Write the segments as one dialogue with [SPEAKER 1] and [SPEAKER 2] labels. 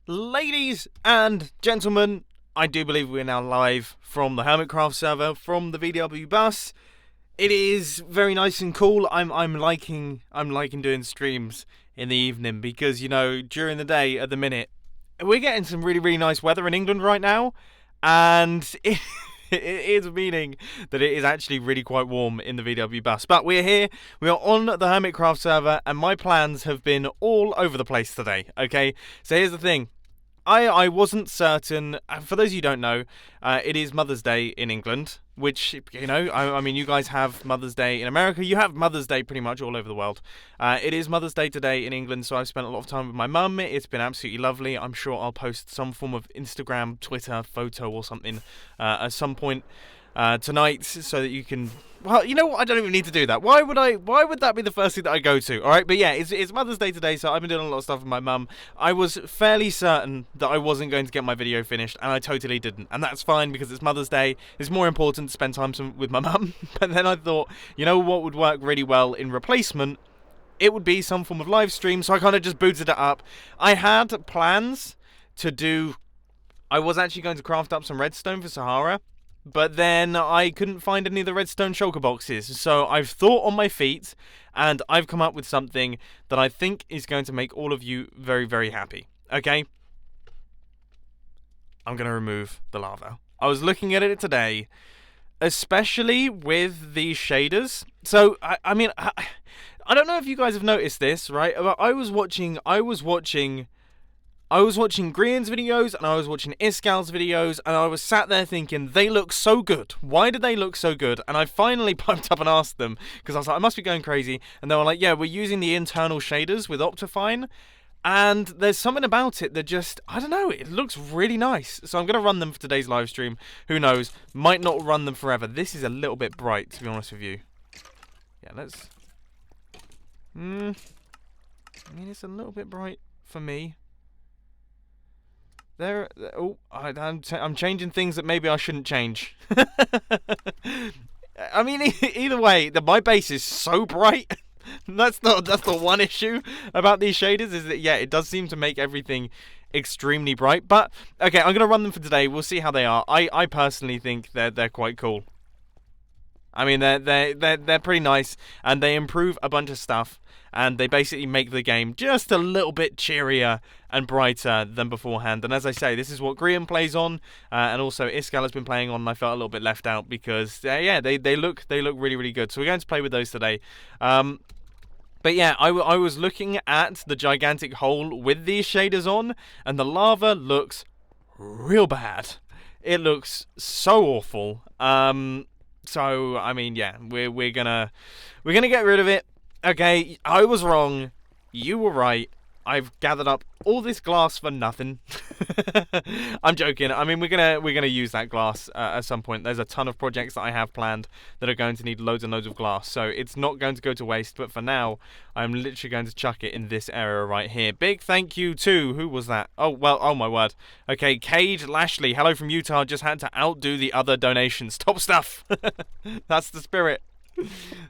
[SPEAKER 1] Ladies and gentlemen, I do believe we're now live from the Hermitcraft server, from the VW bus. It is very nice and cool. I'm liking doing streams in the evening because, during the day at the minute we're getting some really nice weather in England right now, and it is meaning that it is actually really quite warm in the VW bus. But we're here, we are on the Hermitcraft server, and my plans have been all over the place today, okay? So here's the thing. I wasn't certain. For those of you who don't know, it is Mother's Day in England, which, I mean, you guys have Mother's Day in America. You have Mother's Day pretty much all over the world. It is Mother's Day today in England, so I've spent a lot of time with my mum. It's been absolutely lovely. I'm sure I'll post some form of Instagram, Twitter photo or something at some point tonight, so that you can. Well, you know what? I don't even need to do that. Why would that be the first thing that I go to? All right, but yeah, it's Mother's Day today, so I've been doing a lot of stuff with my mum. I was fairly certain that I wasn't going to get my video finished, and I totally didn't, and that's fine because it's Mother's Day. It's more important to spend time with my mum. But then I thought, you know what would work really well in replacement? It would be some form of live stream. So I kind of just booted it up. I had plans to do. I was actually going to craft up some redstone for Sahara. But then I couldn't find any of the redstone shulker boxes. So I've thought on my feet, and I've come up with something that I think is going to make all of you very happy. Okay? I'm going to remove the lava. I was looking at it today, especially with these shaders. So, I mean, I don't know if you guys have noticed this, right? But I was watching Grian's videos, and I was watching Iscal's videos, and I was sat there thinking, they look so good. Why do they look so good? And I finally piped up and asked them, because I was like, I must be going crazy. And they were like, yeah, we're using the internal shaders with Optifine, and there's something about it that just, I don't know, it looks really nice. So I'm going to run them for today's live stream. Who knows? Might not run them forever. This is a little bit bright, to be honest with you. Yeah, let's... I mean, it's a little bit bright for me. I'm changing things that maybe I shouldn't change. I mean, either way, my base is so bright. That's the one issue about these shaders, is that, yeah, it does seem to make everything extremely bright. But okay, I'm gonna run them for today. We'll see how they are. I personally think they're quite cool. I mean, they're pretty nice, and they improve a bunch of stuff, and they basically make the game just a little bit cheerier and brighter than beforehand. And as I say, this is what Grian plays on, and also Iscal has been playing on, and I felt a little bit left out because, yeah, they look really good. So we're going to play with those today. But yeah, I was looking at the gigantic hole with these shaders on, and the lava looks real bad. It looks so awful. So I mean, yeah, we're gonna get rid of it. Okay, I was wrong. You were right. I've gathered up all this glass for nothing. I'm joking. I mean, we're gonna use that glass at some point. There's a ton of projects that I have planned that are going to need loads and loads of glass, so it's not going to go to waste. But for now, I'm literally going to chuck it in this area right here. Big thank you to, who was that? Oh well, oh my word. Okay, Cade Lashley, hello from Utah. Just had to outdo the other donations. Top stuff. That's the spirit.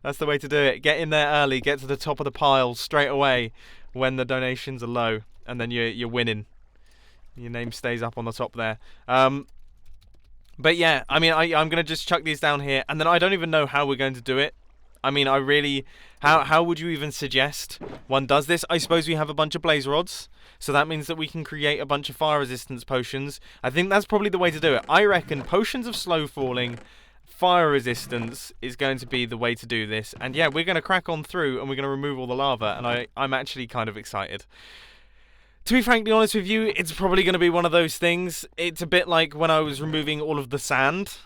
[SPEAKER 1] That's the way to do it. Get in there early. Get to the top of the pile straight away when the donations are low, and then you're winning. Your name stays up on the top there. But yeah, I mean, I'm gonna just chuck these down here, and then I don't even know how we're going to do it. I mean, how would you even suggest one does this? I suppose we have a bunch of blaze rods, so that means that we can create a bunch of fire resistance potions. I think that's probably the way to do it. I reckon potions of slow falling, fire resistance is going to be the way to do this. And yeah, we're going to crack on through, and we're going to remove all the lava, and I'm actually kind of excited. To be frankly honest with you, it's probably going to be one of those things. It's a bit like when I was removing all of the sand.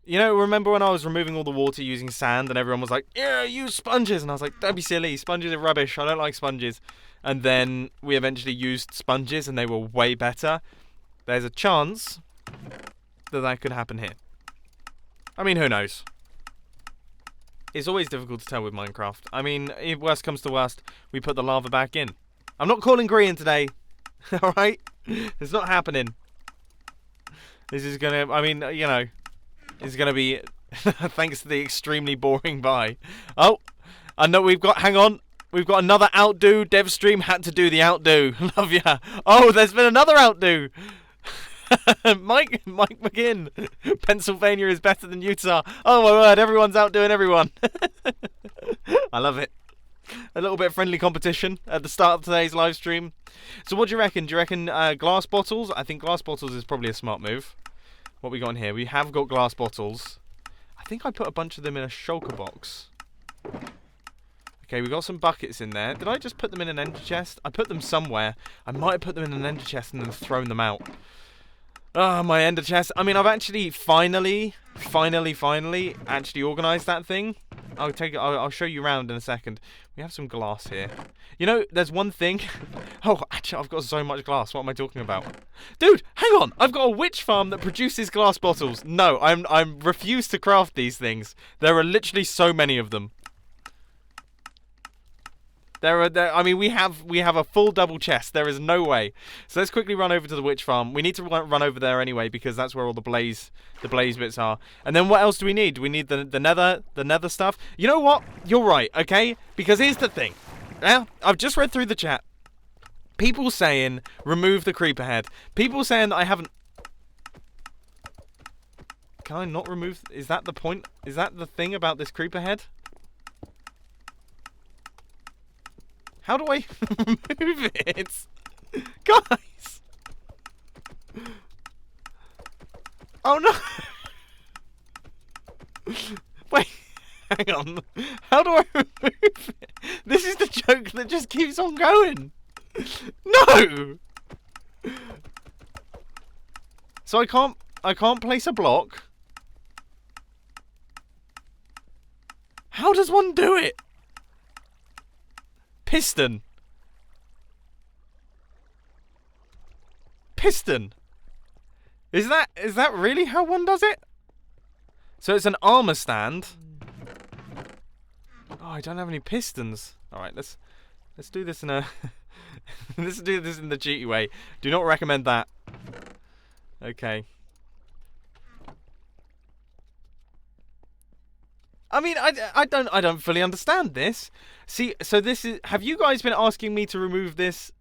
[SPEAKER 1] You know, remember when I was removing all the water using sand, and everyone was like, yeah, use sponges, and I was like, don't be silly, sponges are rubbish, I don't like sponges. And then we eventually used sponges, and they were way better. There's a chance that could happen here. I mean, who knows? It's always difficult to tell with Minecraft. I mean, if worst comes to worst, we put the lava back in. I'm not calling Grian today. Alright? It's not happening. This is gonna, I mean, you know, it's gonna be, thanks to the extremely boring buy. Oh, I know we've got, hang on. We've got another outdo. DevStream had to do the outdo. Love ya. Oh, there's been another outdo. Mike McGinn. Pennsylvania is better than Utah. Oh my word, everyone's outdoing everyone. I love it. A little bit of friendly competition at the start of today's live stream. So what do you reckon? Do you reckon glass bottles? I think glass bottles is probably a smart move. What we got in here? We have got glass bottles. I think I put a bunch of them in a shulker box. Okay, we got some buckets in there. Did I just put them in an ender chest? I put them somewhere. I might have put them in an ender chest and then thrown them out. Ah, my ender chest. I mean, I've actually finally actually organised that thing. I'll show you around in a second. We have some glass here. You know, there's one thing. Oh, actually, I've got so much glass. What am I talking about? Dude, hang on. I've got a witch farm that produces glass bottles. No, I'm refused to craft these things. There are literally so many of them. I mean, we have a full double chest. There is no way. So let's quickly run over to the witch farm. We need to run over there anyway because that's where all the blaze bits are. And then what else do we need? We need the nether stuff. You know what? You're right. Okay, because here's the thing. Now I've just read through the chat. People saying remove the creeper head. People saying I haven't. Can I not remove? Is that the point? Is that the thing about this creeper head? How do I remove it? Guys! Oh no! Wait, hang on. How do I remove it? This is the joke that just keeps on going. No! So I can't place a block? How does one do it? Piston. Is that really how one does it? So it's an armor stand. Oh, I don't have any pistons. All right, let's do this in a let's do this in the cheaty way. Do not recommend that. Okay. I mean, I don't fully understand this. See, so this is. Have you guys been asking me to remove this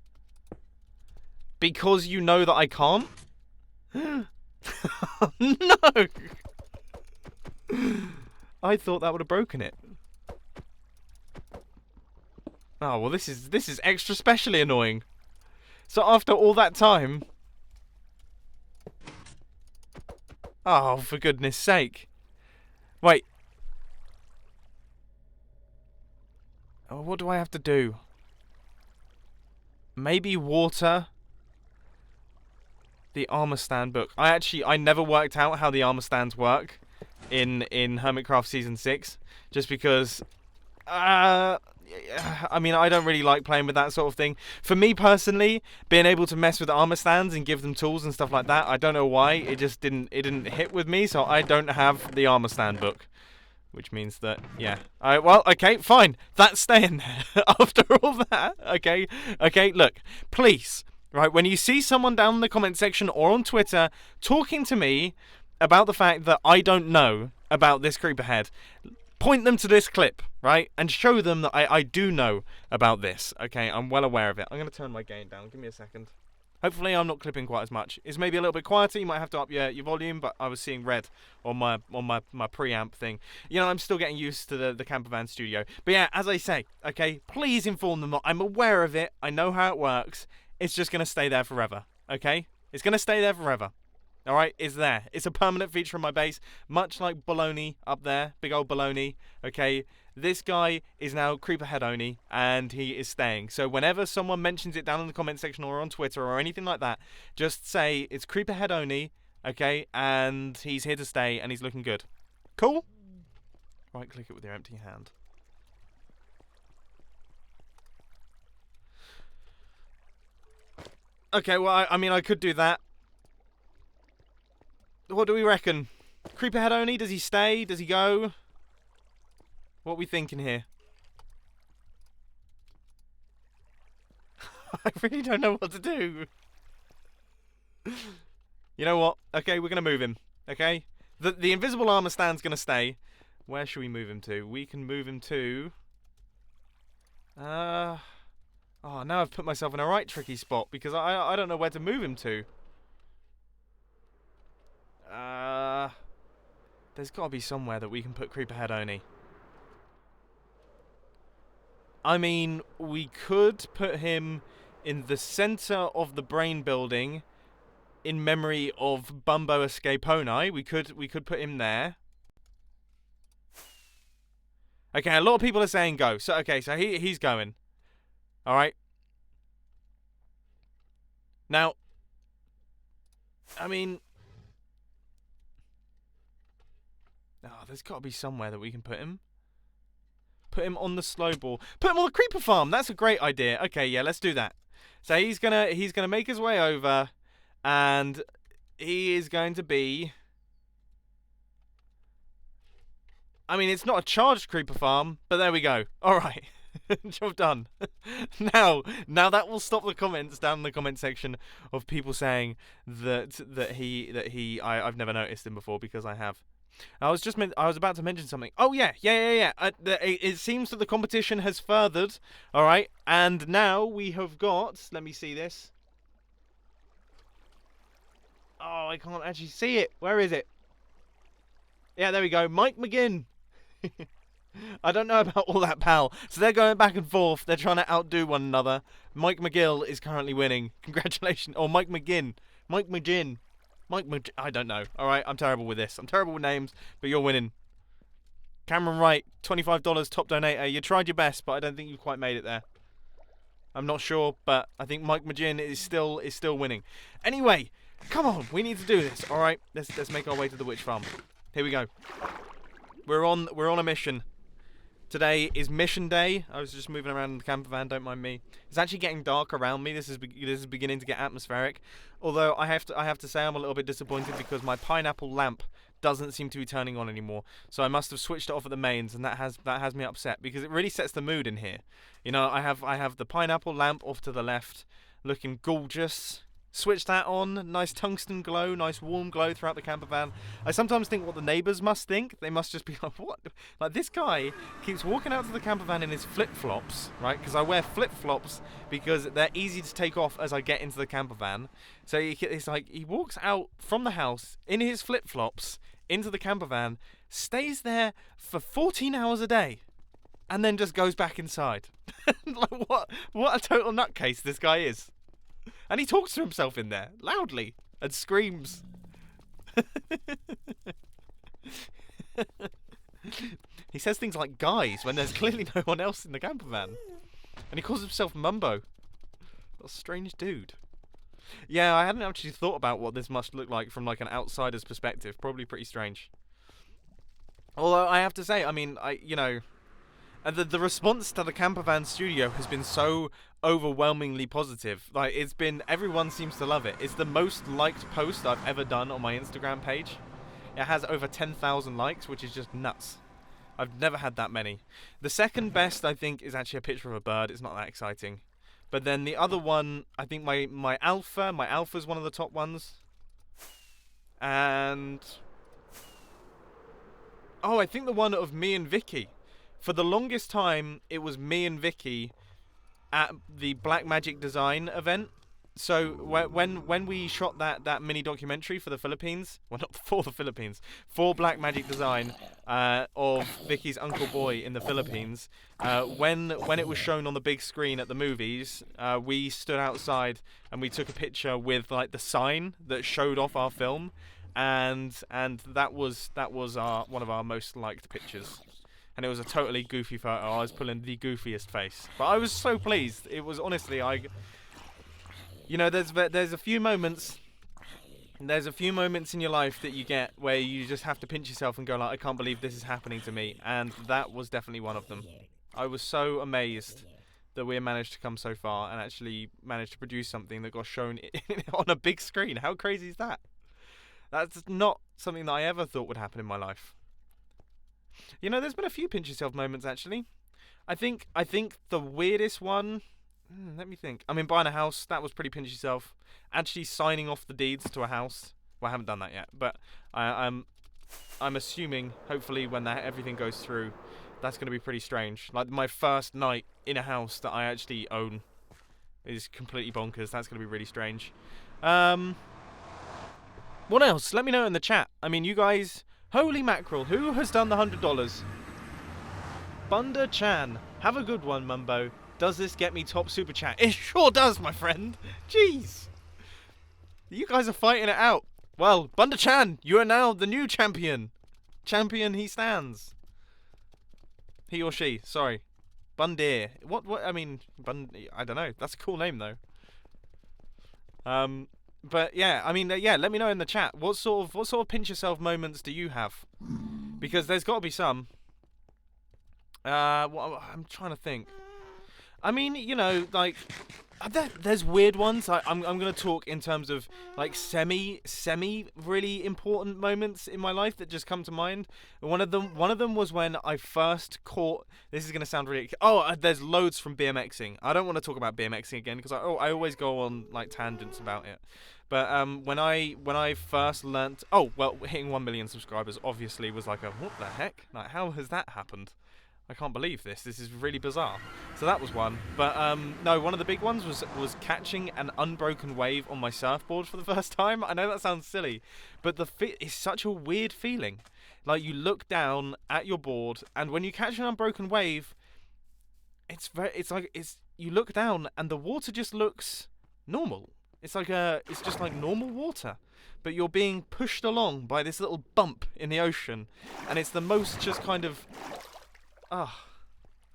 [SPEAKER 1] because you know that I can't? No. I thought that would have broken it. Oh well, this is extra specially annoying. So after all that time. Oh, for goodness sake! Wait. Oh, what do I have to do? Maybe water the armor stand book. I never worked out how the armor stands work in Hermitcraft Season 6. Just because I mean, I don't really like playing with that sort of thing. For me personally, being able to mess with armor stands and give them tools and stuff like that, I don't know why. It just didn't hit with me, so I don't have the armor stand book. Which means that, yeah. Well, okay, fine. That's staying there after all that. Okay, look, please, right, when you see someone down in the comment section or on Twitter talking to me about the fact that I don't know about this creeper head, point them to this clip, right, and show them that I do know about this. Okay, I'm well aware of it. I'm going to turn my gain down. Give me a second. Hopefully I'm not clipping quite as much. It's maybe a little bit quieter. You might have to up your volume, but I was seeing red on my preamp thing. You know, I'm still getting used to the campervan studio. But yeah, as I say, okay, please inform them that I'm aware of it. I know how it works. It's just going to stay there forever, okay? It's going to stay there forever. All right, it's there. It's a permanent feature of my base, much like Baloney up there, big old Baloney, okay? This guy is now Creeperhead Oni, and he is staying. So whenever someone mentions it down in the comment section or on Twitter or anything like that, just say it's Creeperhead Oni, okay? And he's here to stay, and he's looking good. Cool? Right-click it with your empty hand. Okay, well, I mean, I could do that. What do we reckon? Creeperhead Oni, does he stay? Does he go? What are we thinking here? I really don't know what to do. You know what? Okay, we're going to move him. Okay? The invisible armor stand's going to stay. Where should we move him to? We can move him to... Uh, oh, now I've put myself in a right tricky spot because I don't know where to move him to. Uh, there's got to be somewhere that we can put Creeperhead Oni. I mean, we could put him in the center of the brain building in memory of Bumbo Escaponi. We could put him there. Okay, a lot of people are saying go. So okay, so he's going. All right. Now, I mean, oh, there's got to be somewhere that we can put him. Put him on the slow ball. Put him on the creeper farm. That's a great idea. Okay, yeah, let's do that. So he's gonna make his way over, and he is going to be. I mean, it's not a charged creeper farm, but there we go. All right. Job done. now that will stop the comments down in the comment section of people saying that I've never noticed him before, because I have. I was about to mention something. Oh yeah. It seems that the competition has furthered. All right, and now we have got. Let me see this. Oh, I can't actually see it. Where is it? Yeah, there we go. Mike McGinn. I don't know about all that, pal. So they're going back and forth. They're trying to outdo one another. Mike McGill is currently winning. Congratulations. Or Mike McGinn. Mike McGinn. I don't know. All right, I'm terrible with this. I'm terrible with names, but you're winning. Cameron Wright, $25 top donator. You tried your best, but I don't think you quite made it there. I'm not sure, but I think Mike McGinn is still winning. Anyway, come on, we need to do this. All right, let's make our way to the witch farm. Here we go. We're on a mission. Today is mission day. I was just moving around in the camper van, don't mind me. It's actually getting dark around me. This is beginning to get atmospheric. Although I have to say I'm a little bit disappointed because my pineapple lamp doesn't seem to be turning on anymore. So I must have switched it off at the mains, and that has me upset because it really sets the mood in here. You know, I have the pineapple lamp off to the left, looking gorgeous. Switch that on, nice tungsten glow, nice warm glow throughout the camper van. I sometimes think what the neighbours must think. They must just be like, what? Like, this guy keeps walking out to the camper van in his flip-flops, right? Because I wear flip-flops because they're easy to take off as I get into the camper van. So it's like he walks out from the house in his flip-flops into the camper van, stays there for 14 hours a day, and then just goes back inside. Like, what a total nutcase this guy is. And he talks to himself in there, loudly, and screams. He says things like guys when there's clearly no one else in the camper van. And he calls himself Mumbo. What a strange dude. Yeah, I hadn't actually thought about what this must look like from like an outsider's perspective. Probably pretty strange. Although I have to say, I mean, the response to the camper van studio has been so overwhelmingly positive. Like, everyone seems to love it. It's the most liked post I've ever done on my Instagram page. It has over 10,000 likes, which is just nuts. I've never had that many. The second best, I think, is actually a picture of a bird. It's not that exciting. But then the other one, I think my alpha's one of the top ones. And oh, I think the one of me and Vicky. For the longest time, it was me and Vicky at the Black Magic Design event. So when we shot that mini documentary for the Philippines, well, not for the Philippines, for Black Magic Design, of Vicky's Uncle Boy in the Philippines, when it was shown on the big screen at the movies, we stood outside and we took a picture with like the sign that showed off our film, and that was one of our most liked pictures. And it was a totally goofy photo. I was pulling the goofiest face, but I was so pleased. It was honestly, there's a few moments in your life that you get where you just have to pinch yourself and go like, I can't believe this is happening to me, and that was definitely one of them. I was so amazed that we managed to come so far and actually managed to produce something that got shown on a big screen. How crazy is that? That's not something that I ever thought would happen in my life. You know, there's been a few pinch yourself moments actually. I think the weirdest one. Let me think. I mean, buying a house, that was pretty pinch yourself. Actually, signing off the deeds to a house. Well, I haven't done that yet, but I'm assuming, hopefully, when everything goes through, That's going to be pretty strange. Like, my first night in a house that I actually own is completely bonkers. That's going to be really strange. What else? Let me know in the chat. I mean, you guys... Holy mackerel, who has done the $100? Bunda Chan. Have a good one, Mumbo. Does this get me top super chat? It sure does, my friend. Jeez. You guys are fighting it out. Well, Bunda Chan, you are now the new champion. Champion he stands. He or she, sorry. Bundir. What, I mean, I don't know. That's a cool name, though. But yeah, I mean, yeah, let me know in the chat. What sort of pinch yourself moments do you have? Because there's got to be some. I'm trying to think. I mean, you know, like, there's weird ones. I'm gonna talk in terms of like semi really important moments in my life that just come to mind. One of them was when I first caught. This is gonna sound really. There's loads from BMXing. I don't want to talk about BMXing again because I always go on like tangents about it. But when I first learnt, hitting 1 million subscribers obviously was like what the heck? Like, how has that happened? I can't believe this. This is really bizarre. So that was one. But no, one of the big ones was catching an unbroken wave on my surfboard for the first time. I know that sounds silly, but it's such a weird feeling. Like, you look down at your board, and when you catch an unbroken wave, you look down and the water just looks normal. It's just like normal water, but you're being pushed along by this little bump in the ocean, and it's the most just kind of.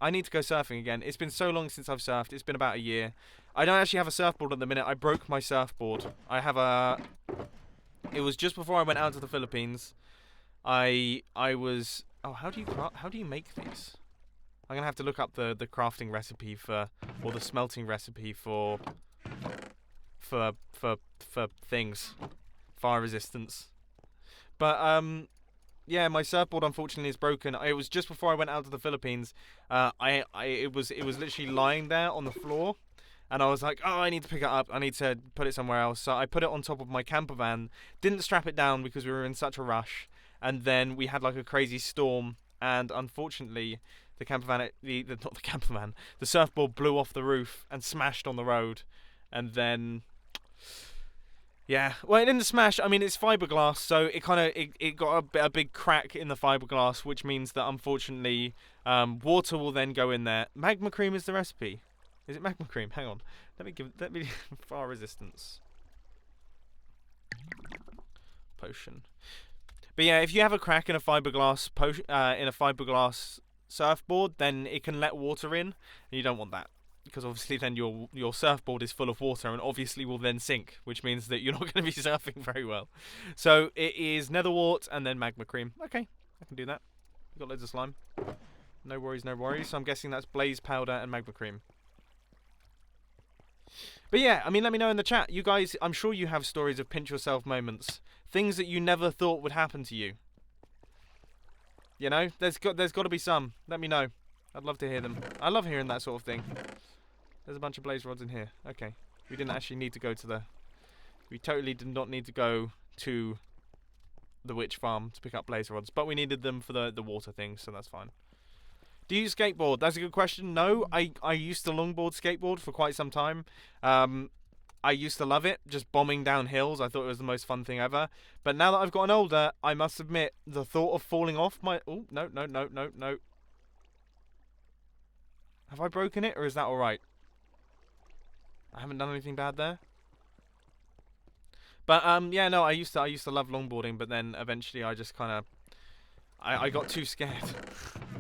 [SPEAKER 1] I need to go surfing again. It's been so long since I've surfed. It's been about a year. I don't actually have a surfboard at the minute. I broke my surfboard. It was just before I went out to the Philippines. I was. How do you make these? I'm gonna have to look up the crafting recipe or the smelting recipe for things, fire resistance. But yeah, my surfboard unfortunately is broken. It was just before I went out to the Philippines. It was literally lying there on the floor, and I was like, I need to pick it up. I need to put it somewhere else. So I put it on top of my camper van. Didn't strap it down because we were in such a rush. And then we had like a crazy storm, and unfortunately, the camper van, the surfboard blew off the roof and smashed on the road, and then. Yeah, well, it didn't smash. I mean, it's fiberglass, so it got a big crack in the fiberglass, which means that unfortunately, water will then go in there. Magma cream is the recipe. Is it magma cream? Hang on, let me fire resistance potion. But yeah, if you have a crack in a fiberglass surfboard, then it can let water in, and you don't want that. Because obviously then your surfboard is full of water and obviously will then sink, which means that you're not going to be surfing very well. So it is nether wart and then magma cream. Okay, I can do that. We've got loads of slime. No worries, no worries. So I'm guessing that's blaze powder and magma cream. But yeah, I mean, let me know in the chat. You guys, I'm sure you have stories of pinch yourself moments. Things that you never thought would happen to you. You know, there's got to be some. Let me know. I'd love to hear them. I love hearing that sort of thing. There's a bunch of blaze rods in here. Okay. We didn't actually need to go to we totally did not need to go to the witch farm to pick up blaze rods, but we needed them for the water thing, so that's fine. Do you skateboard? That's a good question. No, I used to longboard skateboard for quite some time. I used to love it, just bombing down hills. I thought it was the most fun thing ever. But now that I've gotten older, I must admit, the thought of falling off my... Oh, no. Have I broken it, or is that alright? I haven't done anything bad there. But yeah, no, I used to love longboarding, but then eventually I just kind of I got too scared.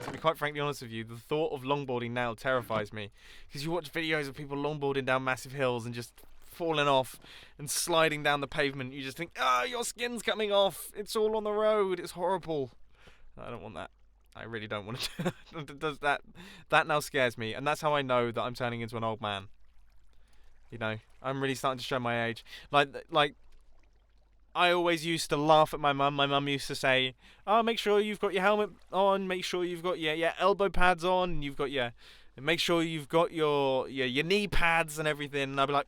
[SPEAKER 1] To be quite frankly honest with you, the thought of longboarding now terrifies me, because you watch videos of people longboarding down massive hills and just falling off and sliding down the pavement. You just think, your skin's coming off. It's all on the road. It's horrible. I don't want that. I really don't want to. Does that now scares me, and that's how I know that I'm turning into an old man. You know, I'm really starting to show my age. Like, I always used to laugh at my mum. My mum used to say, make sure you've got your helmet on, make sure you've got your elbow pads on, and make sure you've got your knee pads and everything. And I'd be like,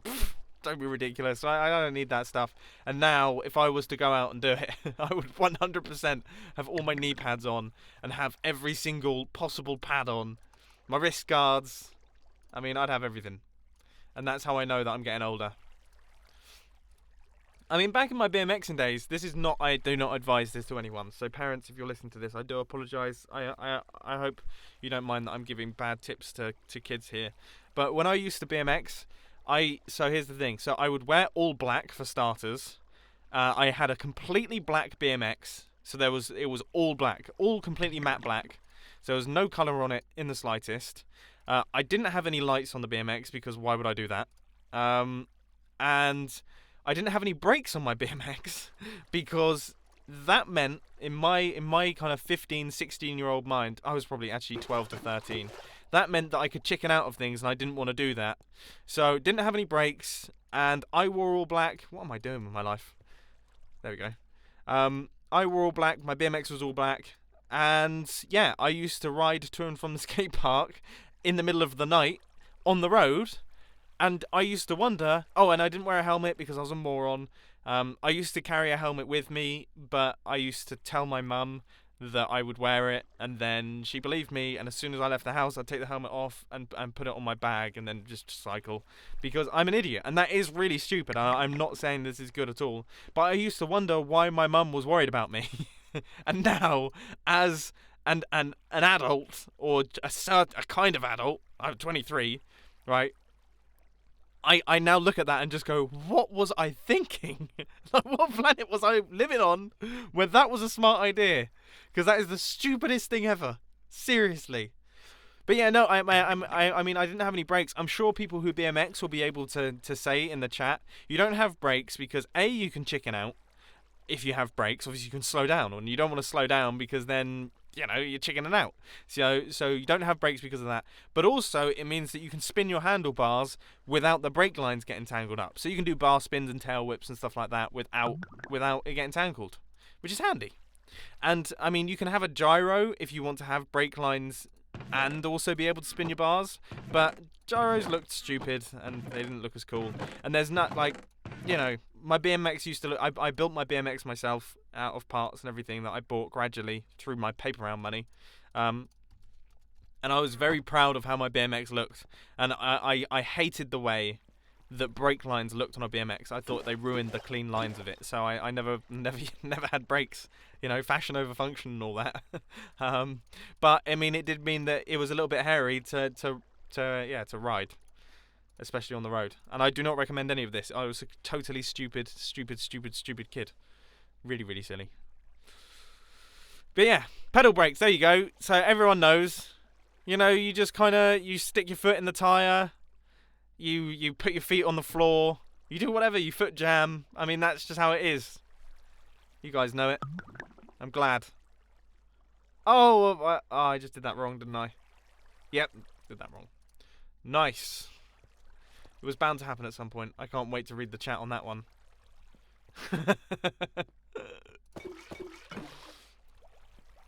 [SPEAKER 1] Don't be ridiculous. I don't need that stuff. And now, if I was to go out and do it, I would 100% have all my knee pads on and have every single possible pad on. My wrist guards. I mean, I'd have everything. And that's how I know that I'm getting older. I mean, back in my BMXing days, this is not. I do not advise this to anyone. So, parents, if you're listening to this, I do apologise. I hope you don't mind that I'm giving bad tips to kids here. But when I used to BMX, so here's the thing. So I would wear all black for starters. I had a completely black BMX. So it was all black, all completely matte black. So there was no colour on it in the slightest. I didn't have any lights on the BMX because why would I do that? And I didn't have any brakes on my BMX because that meant in my kind of 15, 16-year-old mind, I was probably actually 12 to 13. That meant that I could chicken out of things, and I didn't want to do that. So didn't have any brakes, and I wore all black. What am I doing with my life? There we go. I wore all black. My BMX was all black, and yeah, I used to ride to and from the skate park in the middle of the night on the road. And I used to wonder, and I didn't wear a helmet because I was a moron. I used to carry a helmet with me, but I used to tell my mum that I would wear it, and then she believed me, and as soon as I left the house, I'd take the helmet off and put it on my bag and then just cycle, because I'm an idiot, and that is really stupid. I'm not saying this is good at all, but I used to wonder why my mum was worried about me. And now, as an adult, or a kind of adult, I'm 23, right? I now look at that and just go, what was I thinking? Like, what planet was I living on where that was a smart idea? Because that is the stupidest thing ever. Seriously. But yeah, no, I mean, I didn't have any brakes. I'm sure people who BMX will be able to say in the chat, you don't have brakes because A, you can chicken out. If you have brakes, obviously you can slow down, and you don't want to slow down because then, you know, you're chickening out. So you don't have brakes because of that. But also, it means that you can spin your handlebars without the brake lines getting tangled up. So you can do bar spins and tail whips and stuff like that without it getting tangled, which is handy. And, I mean, you can have a gyro if you want to have brake lines and also be able to spin your bars. But gyros looked stupid, and they didn't look as cool. And there's not, like, you know, my BMX used to look... I built my BMX myself out of parts and everything that I bought gradually through my paper round money. And I was very proud of how my BMX looked. And I hated the way that brake lines looked on a BMX. I thought they ruined the clean lines of it. So I never had brakes. You know, fashion over function and all that. But, I mean, it did mean that it was a little bit hairy to ride. Especially on the road. And I do not recommend any of this. I was a totally stupid kid. Really, really silly. But yeah, pedal brakes, there you go. So everyone knows. You know, you just kind of, you stick your foot in the tyre. You put your feet on the floor. You do whatever, you foot jam. I mean, that's just how it is. You guys know it. I'm glad. Oh, I just did that wrong, didn't I? Yep, did that wrong. Nice. It was bound to happen at some point. I can't wait to read the chat on that one.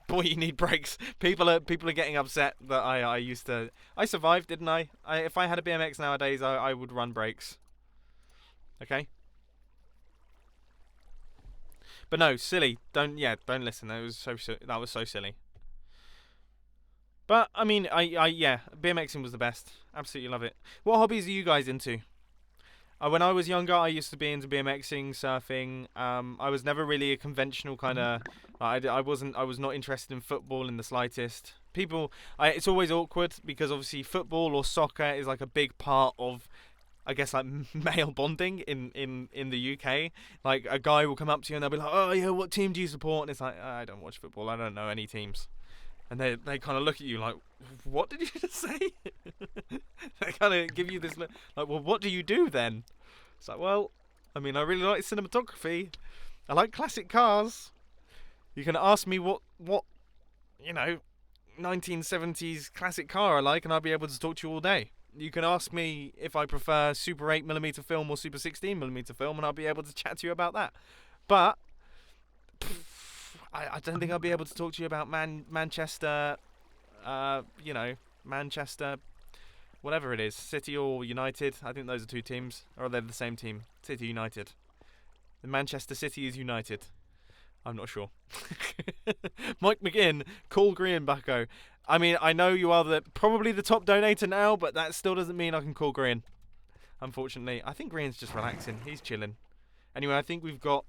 [SPEAKER 1] Boy, you need brakes. People are getting upset that I used to... I survived, didn't I? If I had a BMX nowadays, I would run brakes. Okay? But no, silly. Don't listen. That was so silly. But I mean, yeah, BMXing was the best. Absolutely love it. What hobbies are you guys into? When I was younger, I used to be into BMXing, surfing. I was never really a conventional kind of. I was not interested in football in the slightest. It's always awkward because obviously football or soccer is like a big part of, I guess, like male bonding in the UK. Like a guy will come up to you and they'll be like, "Oh yeah, what team do you support?" And it's like, "I don't watch football. I don't know any teams." And they kind of look at you like, what did you just say? They kind of give you this look, like, well, what do you do then? It's like, well, I mean, I really like cinematography. I like classic cars. You can ask me what 1970s classic car I like, and I'll be able to talk to you all day. You can ask me if I prefer Super 8mm film or Super 16mm film, and I'll be able to chat to you about that. But I don't think I'll be able to talk to you about Manchester, Manchester whatever it is, City or United. I think those are two teams, or they're the same team. City United. The Manchester City is United. I'm not sure. Mike McGinn, call green, bucko. I mean, I know you are probably the top donator now, but that still doesn't mean I can call green. Unfortunately, I think Green's just relaxing. He's chilling. Anyway, I think we've got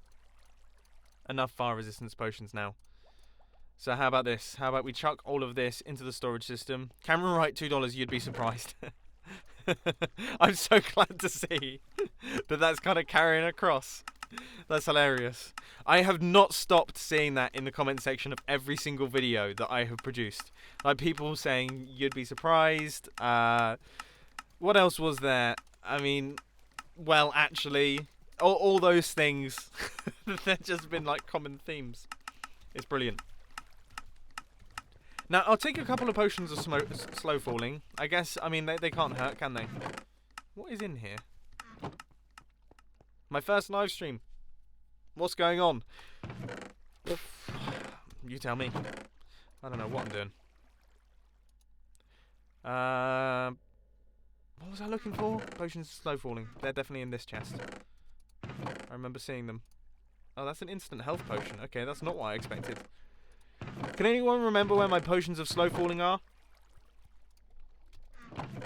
[SPEAKER 1] enough fire resistance potions now. So how about this? How about we chuck all of this into the storage system? Cameron Wright, $2, you'd be surprised. I'm so glad to see that that's kind of carrying across. That's hilarious. I have not stopped seeing that in the comment section of every single video that I have produced. Like people saying you'd be surprised. What else was there? I mean, well, actually, all those things. They've just been like common themes. It's brilliant. Now, I'll take a couple of potions of slow falling. I guess, I mean, they can't hurt, can they? What is in here? My first live stream. What's going on? You tell me. I don't know what I'm doing. What was I looking for? Potions of slow falling. They're definitely in this chest. I remember seeing them. Oh, that's an instant health potion. Okay, that's not what I expected. Can anyone remember where my potions of slow falling are?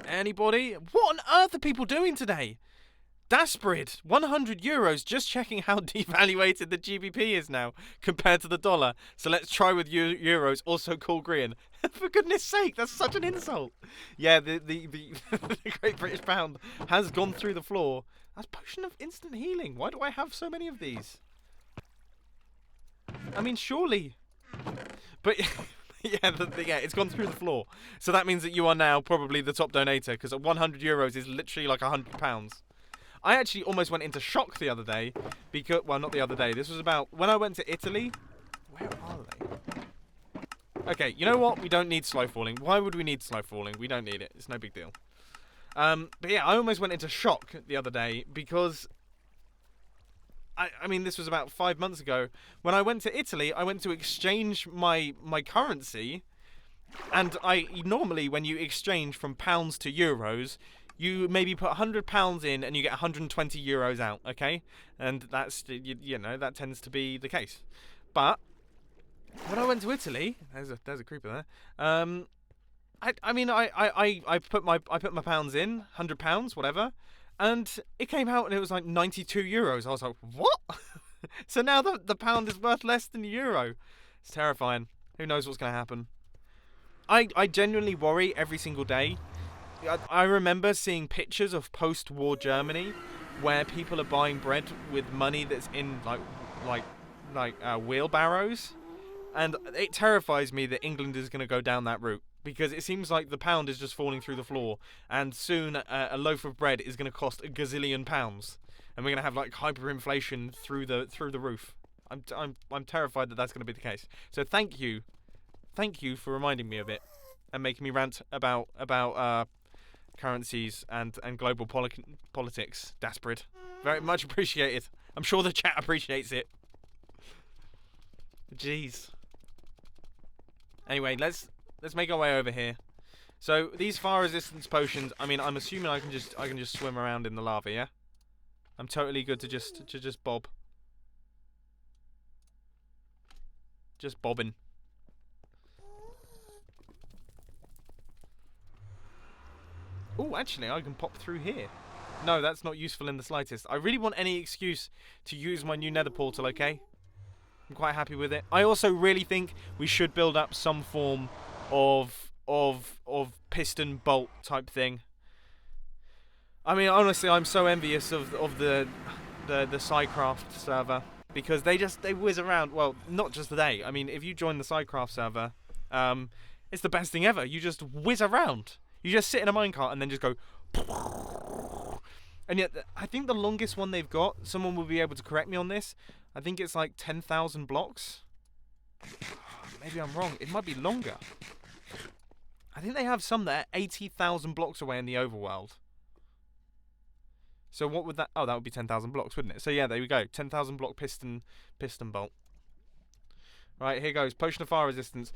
[SPEAKER 1] Anybody? What on earth are people doing today? Dasprid, €100, just checking how devaluated the GBP is now compared to the dollar. So let's try with euros, also call green. For goodness sake, that's such an insult. Yeah, the Great British Pound has gone through the floor. That's potion of instant healing. Why do I have so many of these? I mean, surely. But yeah, it's gone through the floor. So that means that you are now probably the top donator, because €100 is literally like £100. I actually almost went into shock the other day, because, well, not the other day, this was about, when I went to Italy, where are they? Okay, you know what, we don't need slow falling. Why would we need slow falling? We don't need it, it's no big deal. But yeah, I almost went into shock the other day, because, I mean, this was about 5 months ago, when I went to Italy, I went to exchange my currency, and normally when you exchange from pounds to euros, you maybe put £100 in and you get €120 out, okay? And that's, you know, that tends to be the case. But when I went to Italy, there's a creeper there. I put my pounds in, £100, whatever, and it came out and it was like €92. I was like, what? So now the pound is worth less than a euro. It's terrifying. Who knows what's going to happen? I genuinely worry every single day. I remember seeing pictures of post-war Germany where people are buying bread with money that's in like wheelbarrows, and it terrifies me that England is going to go down that route, because it seems like the pound is just falling through the floor, and soon a loaf of bread is going to cost a gazillion pounds, and we're going to have like hyperinflation through the roof. I'm terrified that that's going to be the case. So thank you for reminding me of it and making me rant about currencies and global politics, Dasprid. Very much appreciated. I'm sure the chat appreciates it. Jeez. Anyway, let's make our way over here. So these fire resistance potions, I mean, I'm assuming I can just swim around in the lava, yeah? I'm totally good to just bob. Just bobbing. Oh, actually, I can pop through here. No, that's not useful in the slightest. I really want any excuse to use my new nether portal, okay? I'm quite happy with it. I also really think we should build up some form of piston bolt type thing. I mean, honestly, I'm so envious of the Psycraft server, because they whiz around. Well, not just today. I mean, if you join the Psycraft server, it's the best thing ever. You just whiz around. You just sit in a minecart and then just go. And yet, I think the longest one they've got, someone will be able to correct me on this, I think it's like 10,000 blocks. Maybe I'm wrong. It might be longer. I think they have some that are 80,000 blocks away in the overworld. So what would that... Oh, that would be 10,000 blocks, wouldn't it? So yeah, there we go. 10,000 block piston bolt. Right, here goes. Potion of fire resistance.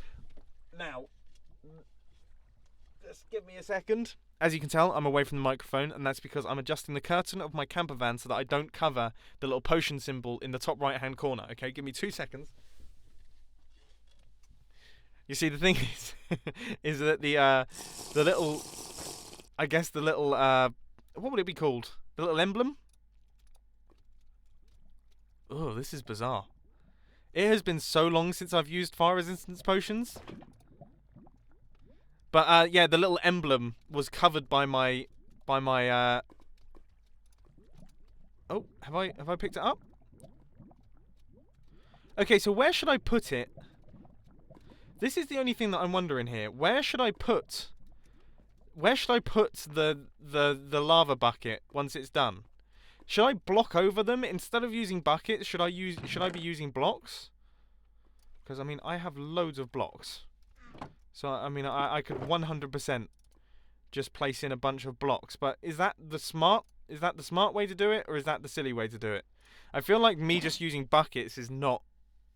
[SPEAKER 1] Now... Just give me a second. as you can tell, I'm away from the microphone, and that's because I'm adjusting the curtain of my camper van so that I don't cover the little potion symbol in the top right-hand corner. Okay, give me 2 seconds. You see, the thing is, is that the little, I guess the little, what would it be called? The little emblem? Oh, this is bizarre. It has been so long since I've used fire resistance potions. But, yeah, the little emblem was covered by my, oh, have I picked it up? Okay, so where should I put it? This is the only thing that I'm wondering here. Where should I put the lava bucket once it's done? Should I block over them instead of using buckets? Should I be using blocks? Because I mean, I have loads of blocks. So I mean, I could 100% just place in a bunch of blocks. But is that the smart way to do it, or is that the silly way to do it? I feel like me just using buckets is not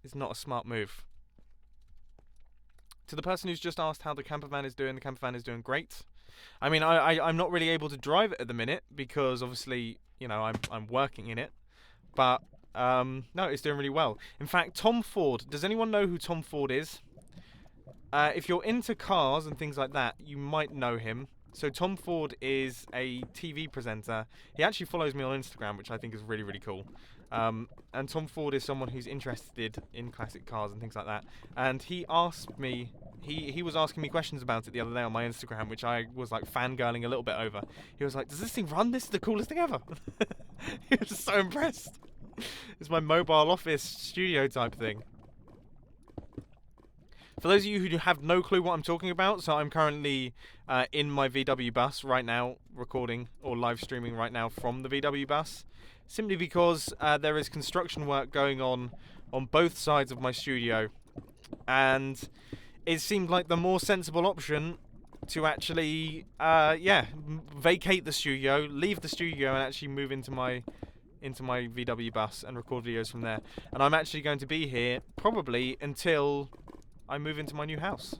[SPEAKER 1] a smart move. To the person who's just asked how the camper van is doing, the camper van is doing great. I mean, I'm not really able to drive it at the minute because obviously, you know, I'm working in it. But no, it's doing really well. In fact, Tom Ford. Does anyone know who Tom Ford is? If you're into cars and things like that, you might know him. So Tom Ford is a TV presenter. He actually follows me on Instagram, which I think is really, really cool. And Tom Ford is someone who's interested in classic cars and things like that. And he asked me, he was asking me questions about it the other day on my Instagram, which I was like fangirling a little bit over. He was like, "Does this thing run? This is the coolest thing ever." He was just so impressed. It's my mobile office studio type thing. For those of you who have no clue what I'm talking about, so I'm currently in my VW bus right now, recording or live streaming right now from the VW bus, simply because there is construction work going on both sides of my studio, and it seemed like the more sensible option to actually, vacate the studio, leave the studio, and actually move into my VW bus and record videos from there. And I'm actually going to be here probably until I move into my new house.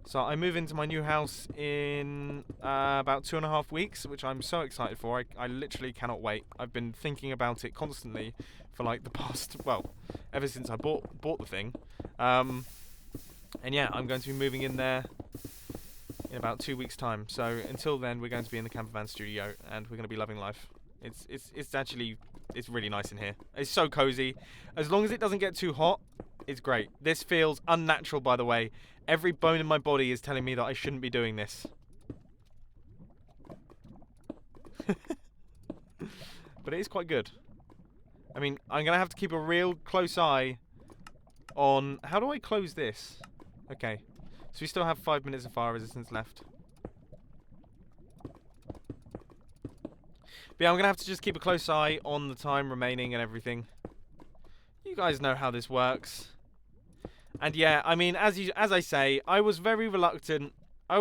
[SPEAKER 1] So I move into my new house in about 2.5 weeks, which I'm so excited for. I literally cannot wait. I've been thinking about it constantly for like the past, well, ever since I bought the thing. And yeah, I'm going to be moving in there in about 2 weeks' time. So until then, we're going to be in the campervan studio, and we're going to be loving life. It's actually really nice in here. It's so cozy. As long as it doesn't get too hot, it's great. This feels unnatural, by the way. Every bone in my body is telling me that I shouldn't be doing this. But it is quite good. I mean, I'm going to have to keep a real close eye on... How do I close this? Okay. So we still have 5 minutes of fire resistance left. But yeah, I'm going to have to just keep a close eye on the time remaining and everything. You guys know how this works. And yeah, I mean, as I say, I was very reluctant. I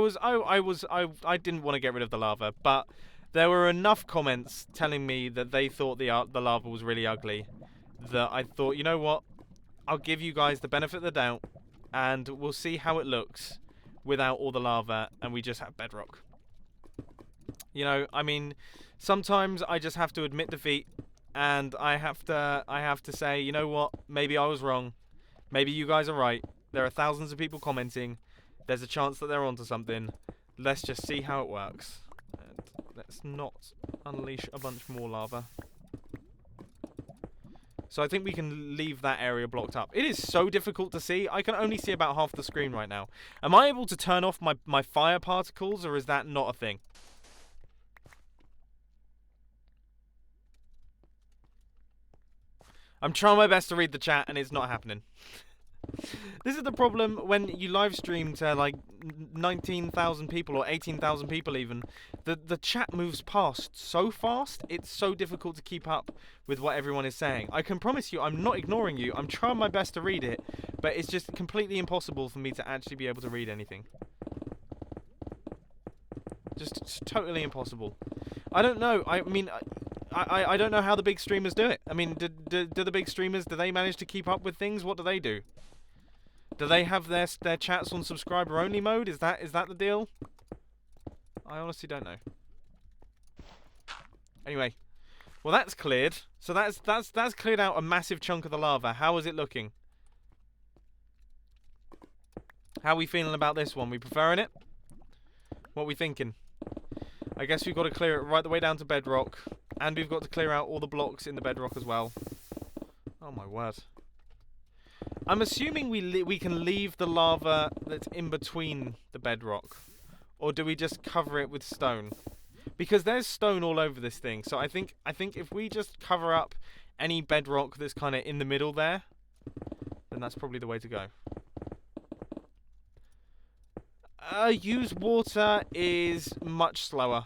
[SPEAKER 1] didn't want to get rid of the lava, but there were enough comments telling me that they thought the lava was really ugly that I thought, you know what? I'll give you guys the benefit of the doubt, and we'll see how it looks without all the lava, and we just have bedrock. You know, I mean, sometimes I just have to admit defeat, and I have to say, you know what? Maybe I was wrong. Maybe you guys are right. There are thousands of people commenting. There's a chance that they're onto something. Let's just see how it works. And let's not unleash a bunch more lava. So I think we can leave that area blocked up. It is so difficult to see. I can only see about half the screen right now. Am I able to turn off my fire particles, or is that not a thing? I'm trying my best to read the chat, and it's not happening. This is the problem when you live stream to like 19,000 people or 18,000 people even. The chat moves past so fast, it's so difficult to keep up with what everyone is saying. I can promise you I'm not ignoring you. I'm trying my best to read it, but it's just completely impossible for me to actually be able to read anything. Just totally impossible. I don't know. I mean... I don't know how the big streamers do it. I mean, do the big streamers, do they manage to keep up with things? What do they do? Do they have their chats on subscriber only mode? Is that the deal? I honestly don't know. Anyway, well that's cleared. So that's cleared out a massive chunk of the lava. How is it looking? How are we feeling about this one? We preferring it? What are we thinking? I guess we've got to clear it right the way down to bedrock, and we've got to clear out all the blocks in the bedrock as well. Oh my word. I'm assuming we can leave the lava that's in between the bedrock, or do we just cover it with stone? Because there's stone all over this thing, so I think if we just cover up any bedrock that's kind of in the middle there, then that's probably the way to go. Use water is much slower.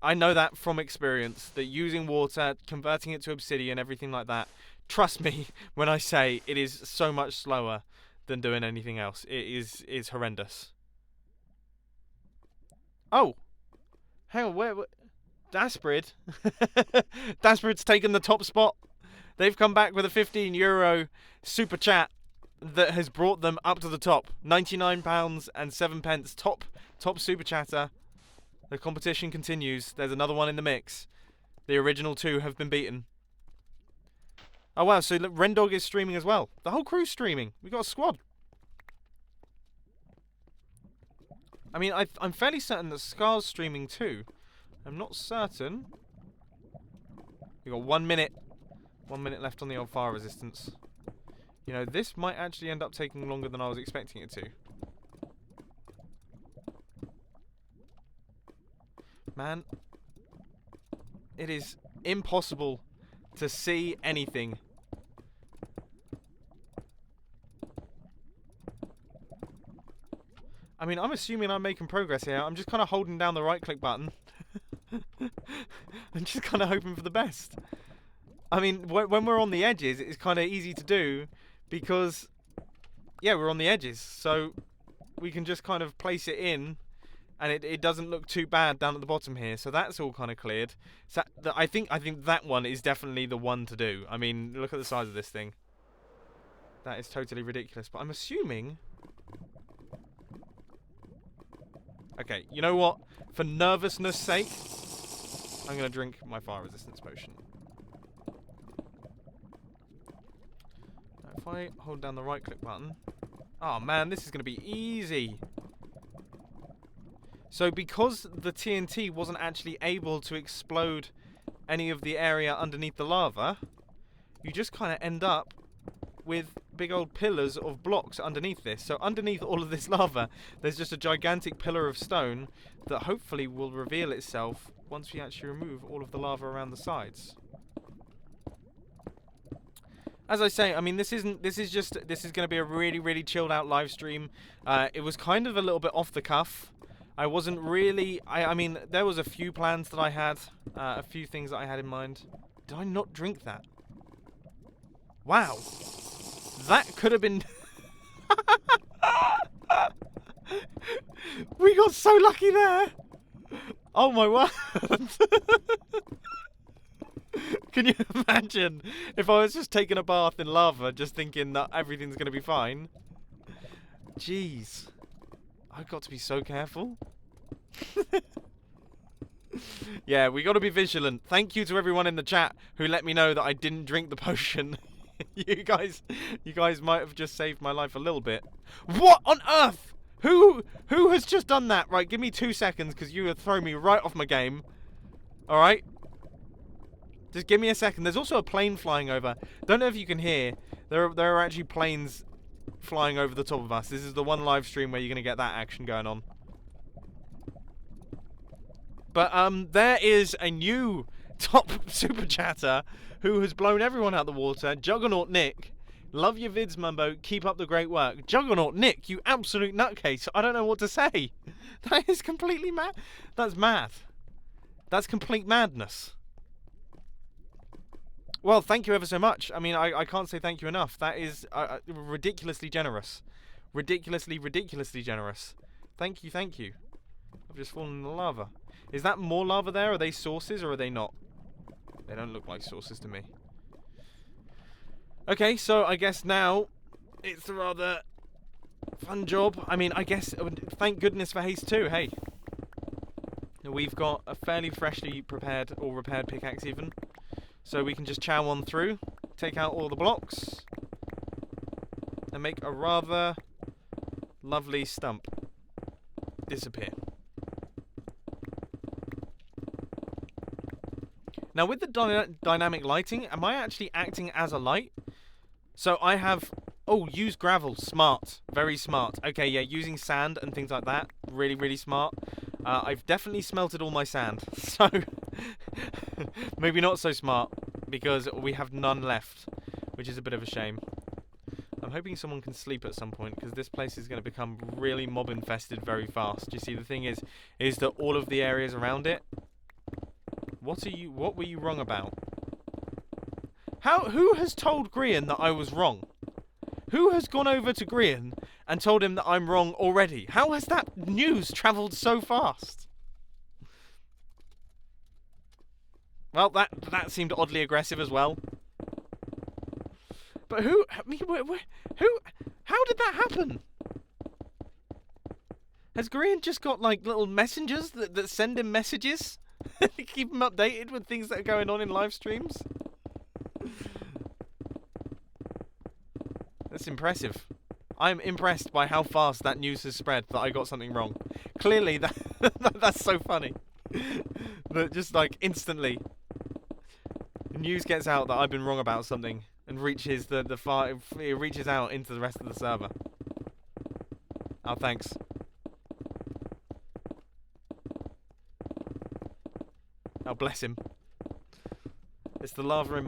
[SPEAKER 1] I know that from experience, that using water, converting it to obsidian, everything like that, trust me when I say it is so much slower than doing anything else. It is horrendous. Oh! Hang on, where Dasprid? Dasprid's taken the top spot. They've come back with a €15 super chat that has brought them up to the top. £99.07. Top super chatter. The competition continues. There's another one in the mix. The original two have been beaten. Oh wow, so look, Rendog is streaming as well. The whole crew's streaming. We got a squad. I mean, I'm fairly certain that Scar's streaming too. I'm not certain. We got 1 minute. 1 minute left on the old fire resistance. You know, this might actually end up taking longer than I was expecting it to. Man, it is impossible to see anything. I mean, I'm assuming I'm making progress here. I'm just kind of holding down the right click button. I'm just kind of hoping for the best. I mean, when we're on the edges, it's kind of easy to do because, yeah, we're on the edges. So we can just kind of place it in and it doesn't look too bad down at the bottom here. So that's all kind of cleared. So I think that one is definitely the one to do. I mean, look at the size of this thing. That is totally ridiculous. But I'm assuming... Okay, you know what? For nervousness' sake, I'm going to drink my fire resistance potion. Now, if I hold down the right click button... Oh man, this is going to be easy. So because the TNT wasn't actually able to explode any of the area underneath the lava, you just kind of end up with big old pillars of blocks underneath this. So underneath all of this lava, there's just a gigantic pillar of stone that hopefully will reveal itself once we actually remove all of the lava around the sides. As I say, I mean, this is going to be a really, really chilled out live stream. It was kind of a little bit off the cuff. I wasn't really, I mean, there was a few plans that I had, a few things that I had in mind. Did I not drink that? Wow. That could have been... We got so lucky there. Oh my word. Can you imagine if I was just taking a bath in lava, just thinking that everything's going to be fine? Jeez. I've got to be so careful. Yeah, we got to be vigilant. Thank you to everyone in the chat who let me know that I didn't drink the potion. You guys might have just saved my life a little bit. What on earth? Who has just done that? Right, give me 2 seconds because you have thrown me right off my game. All right. Just give me a second. There's also a plane flying over. Don't know if you can hear. There are actually planes flying over the top of us. This is the one live stream where you're going to get that action going on. But there is a new top super chatter who has blown everyone out the water. Juggernaut Nick. Love your vids, Mumbo. Keep up the great work. Juggernaut Nick, you absolute nutcase. I don't know what to say. That is completely mad. That's mad. That's complete madness. Well, thank you ever so much. I mean, I can't say thank you enough. That is ridiculously generous. Ridiculously generous. Thank you, thank you. I've just fallen in the lava. Is that more lava there? Are they sources or are they not? They don't look like sources to me. Okay, so I guess now it's a rather fun job. I mean, I guess, thank goodness for haste 2. Hey, We've got a fairly freshly prepared or repaired pickaxe even. So we can just chow on through, take out all the blocks, and make a rather lovely stump disappear. Now with the dynamic lighting, am I actually acting as a light? So I have... Oh, use gravel. Smart. Very smart. Okay, yeah, using sand and things like that. Really, really smart. I've definitely smelted all my sand. So, maybe not so smart, because we have none left, which is a bit of a shame. I'm hoping someone can sleep at some point, because this place is going to become really mob-infested very fast. You see, the thing is that all of the areas around it... What were you wrong about? Who has told Grian that I was wrong? Who has gone over to Grian and told him that I'm wrong already? How has that news travelled so fast? Well, that seemed oddly aggressive as well. But who? I mean, who? How did that happen? Has Grian just got like little messengers that send him messages? Keep him updated with things that are going on in live streams? That's impressive. I'm impressed by how fast that news has spread that I got something wrong. Clearly, that's so funny. That just like instantly, the news gets out that I've been wrong about something and reaches it reaches out into the rest of the server. Oh, thanks. Oh, bless him. It's the lava in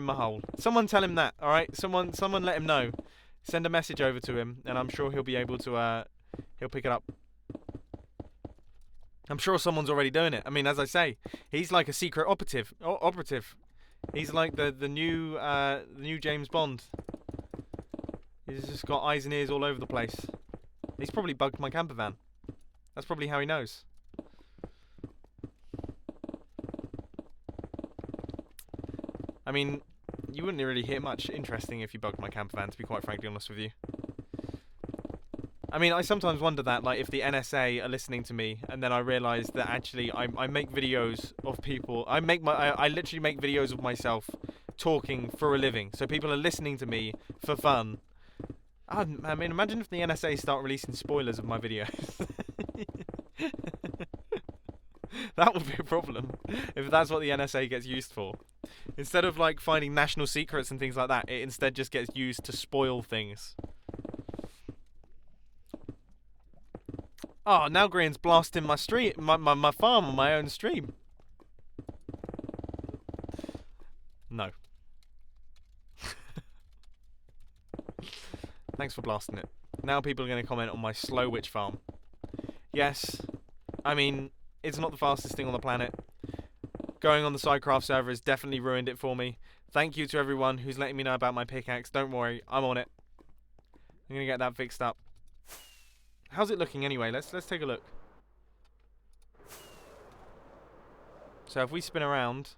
[SPEAKER 1] my hole. Someone tell him that, all right? Someone let him know. Send a message over to him, and I'm sure he'll be able to. He'll pick it up. I'm sure someone's already doing it. I mean, as I say, he's like a secret operative. He's like the new James Bond. He's just got eyes and ears all over the place. He's probably bugged my camper van. That's probably how he knows. I mean, you wouldn't really hear much interesting if you bugged my camper van, to be quite frankly honest with you. I mean, I sometimes wonder that, like, if the NSA are listening to me, and then I realise that actually I make videos of people. I literally make videos of myself talking for a living, so people are listening to me for fun. I mean, imagine if the NSA start releasing spoilers of my videos. That would be a problem, if that's what the NSA gets used for. Instead of, like, finding national secrets and things like that, it instead just gets used to spoil things. Oh, now Grian's blasting my farm on my own stream. No. Thanks for blasting it. Now people are going to comment on my slow witch farm. Yes, I mean, it's not the fastest thing on the planet. Going on the Sidecraft server has definitely ruined it for me. Thank you to everyone who's letting me know about my pickaxe. Don't worry, I'm on it. I'm going to get that fixed up. How's it looking anyway? Let's take a look. So if we spin around,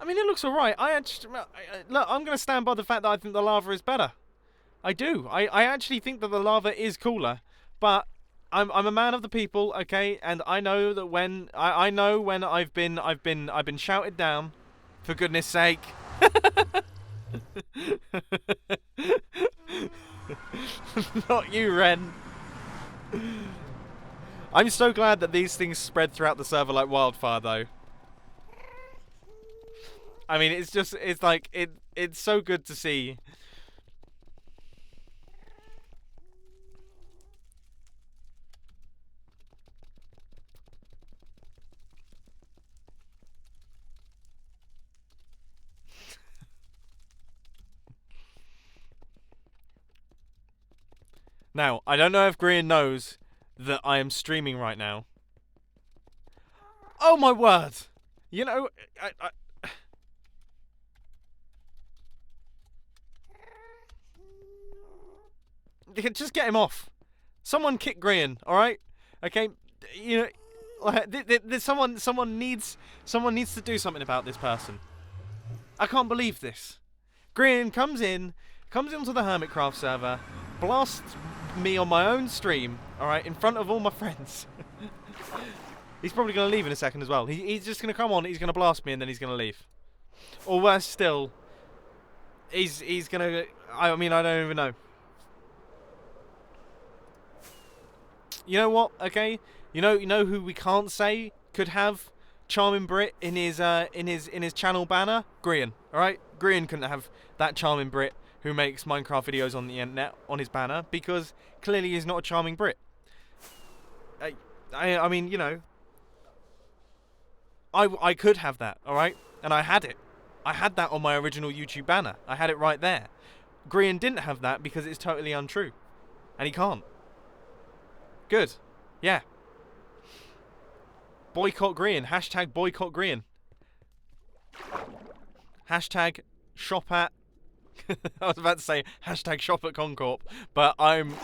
[SPEAKER 1] I mean, it looks alright. Look, I'm going to stand by the fact that I think the lava is better. I do. I actually think that the lava is cooler, but I'm a man of the people, okay, and I know that when I know when I've been shouted down, for goodness sake. Not you, Ren. I'm so glad that these things spread throughout the server like wildfire, though. I mean, it's so good to see. Now, I don't know if Grian knows that I am streaming right now. Oh my word! You know, just get him off. Someone kick Grian, all right? Okay, you know, someone needs to do something about this person. I can't believe this. Grian comes into the Hermitcraft server, blasts me on my own stream, alright, in front of all my friends. He's probably going to leave in a second as well. He's just going to come on, he's going to blast me, and then he's going to leave. Or worse still, he's going to... I mean, I don't even know. You know what, okay? You know who we can't say could have Charming Brit in his channel banner? Grian, alright? Grian couldn't have that Charming Brit who makes Minecraft videos on the internet on his banner, because clearly he's not a Charming Brit. I mean, you know, I could have that, alright? And I had it. I had that on my original YouTube banner. I had it right there. Grian didn't have that because it's totally untrue. And he can't. Good. Yeah. Boycott Grian. Hashtag boycott Grian. Hashtag shop at... I was about to say hashtag shop at Concorp, but I'm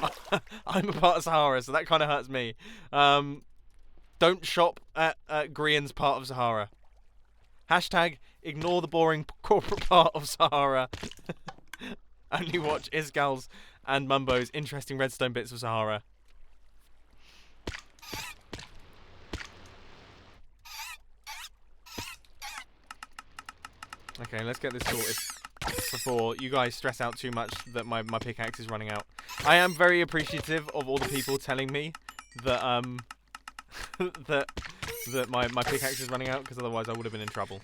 [SPEAKER 1] a part of Sahara, so that kind of hurts me. Don't shop at Grian's part of Sahara. Hashtag ignore the boring corporate part of Sahara. Only watch Isgal's and Mumbo's interesting redstone bits of Sahara. Okay, let's get this sorted before you guys stress out too much that my pickaxe is running out. I am very appreciative of all the people telling me that that my pickaxe is running out, because otherwise I would have been in trouble.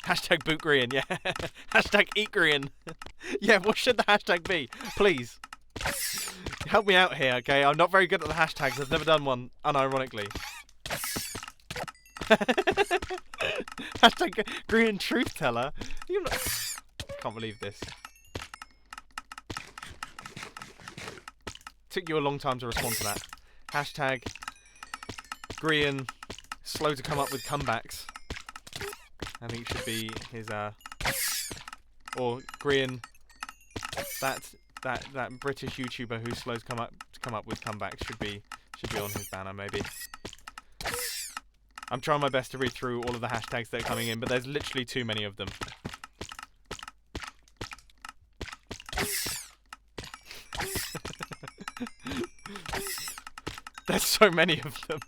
[SPEAKER 1] Hashtag boot Grian, yeah. Hashtag eat Grian. Yeah, what should the hashtag be? Please. Help me out here, okay? I'm not very good at the hashtags. I've never done one, unironically. Hashtag Grian truth teller. Can't believe this. Took you a long time to respond to that. Hashtag Grian slow to come up with comebacks. I think it should be his or Grian, that British YouTuber who slows to come up with comebacks should be on his banner maybe. I'm trying my best to read through all of the hashtags that are coming in, but there's literally too many of them. There's so many of them.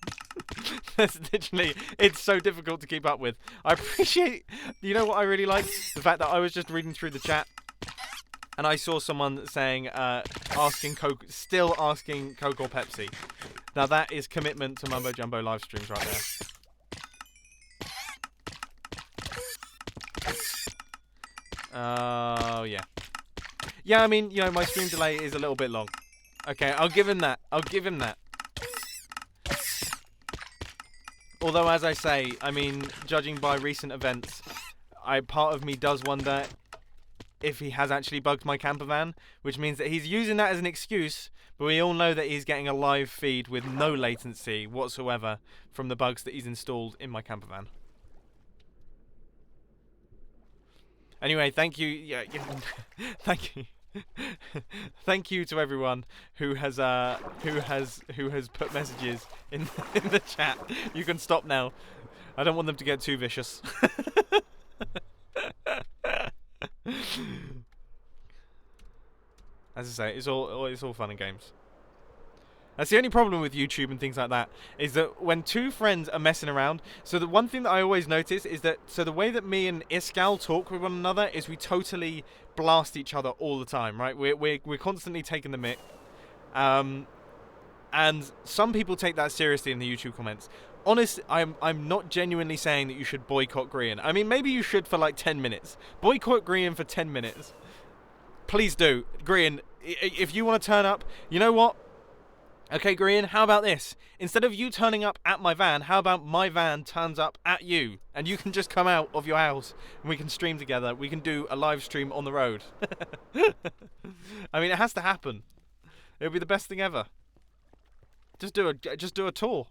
[SPEAKER 1] There's literally, it's so difficult to keep up with. I appreciate, you know what I really like? The fact that I was just reading through the chat and I saw someone saying, still asking Coke or Pepsi. Now that is commitment to Mumbo Jumbo live streams right there. Oh, yeah. Yeah, I mean, you know, my stream delay is a little bit long. Okay, I'll give him that. I'll give him that. Although, as I say, I mean, judging by recent events, part of me does wonder if he has actually bugged my camper van, which means that he's using that as an excuse, but we all know that he's getting a live feed with no latency whatsoever from the bugs that he's installed in my camper van. Anyway, thank you. Yeah, thank you. Thank you to everyone who has put messages in the chat. You can stop now. I don't want them to get too vicious. As I say, it's all fun and games. That's the only problem with YouTube and things like that, is that when two friends are messing around, so the one thing that I always notice is that, so the way that me and Isgal talk with one another is we totally blast each other all the time, right? We're constantly taking the mick. And some people take that seriously in the YouTube comments. Honest, I'm not genuinely saying that you should boycott Grian. I mean, maybe you should for like 10 minutes. Boycott Grian for 10 minutes. Please do. Grian, if you want to turn up, you know what? Okay, Grian, how about this? Instead of you turning up at my van, how about my van turns up at you? And you can just come out of your house and we can stream together. We can do a live stream on the road. I mean, it has to happen. It would be the best thing ever. Just do a tour.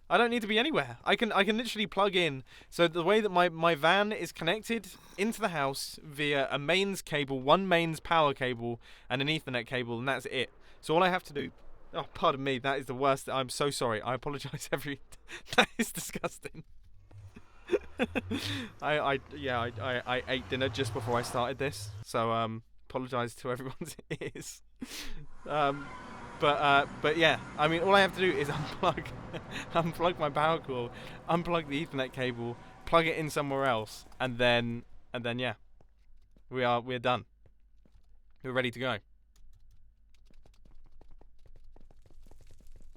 [SPEAKER 1] I don't need to be anywhere. I can literally plug in. So the way that my van is connected into the house via a mains cable, one mains power cable, and an Ethernet cable, and that's it. So all I have to do... Oh, pardon me, that is the worst. I'm so sorry. I apologise That is disgusting. I ate dinner just before I started this, so apologise to everyone's ears. But yeah, I mean, all I have to do is unplug, unplug my power cord, unplug the Ethernet cable, plug it in somewhere else, and then yeah, we're done. We're ready to go.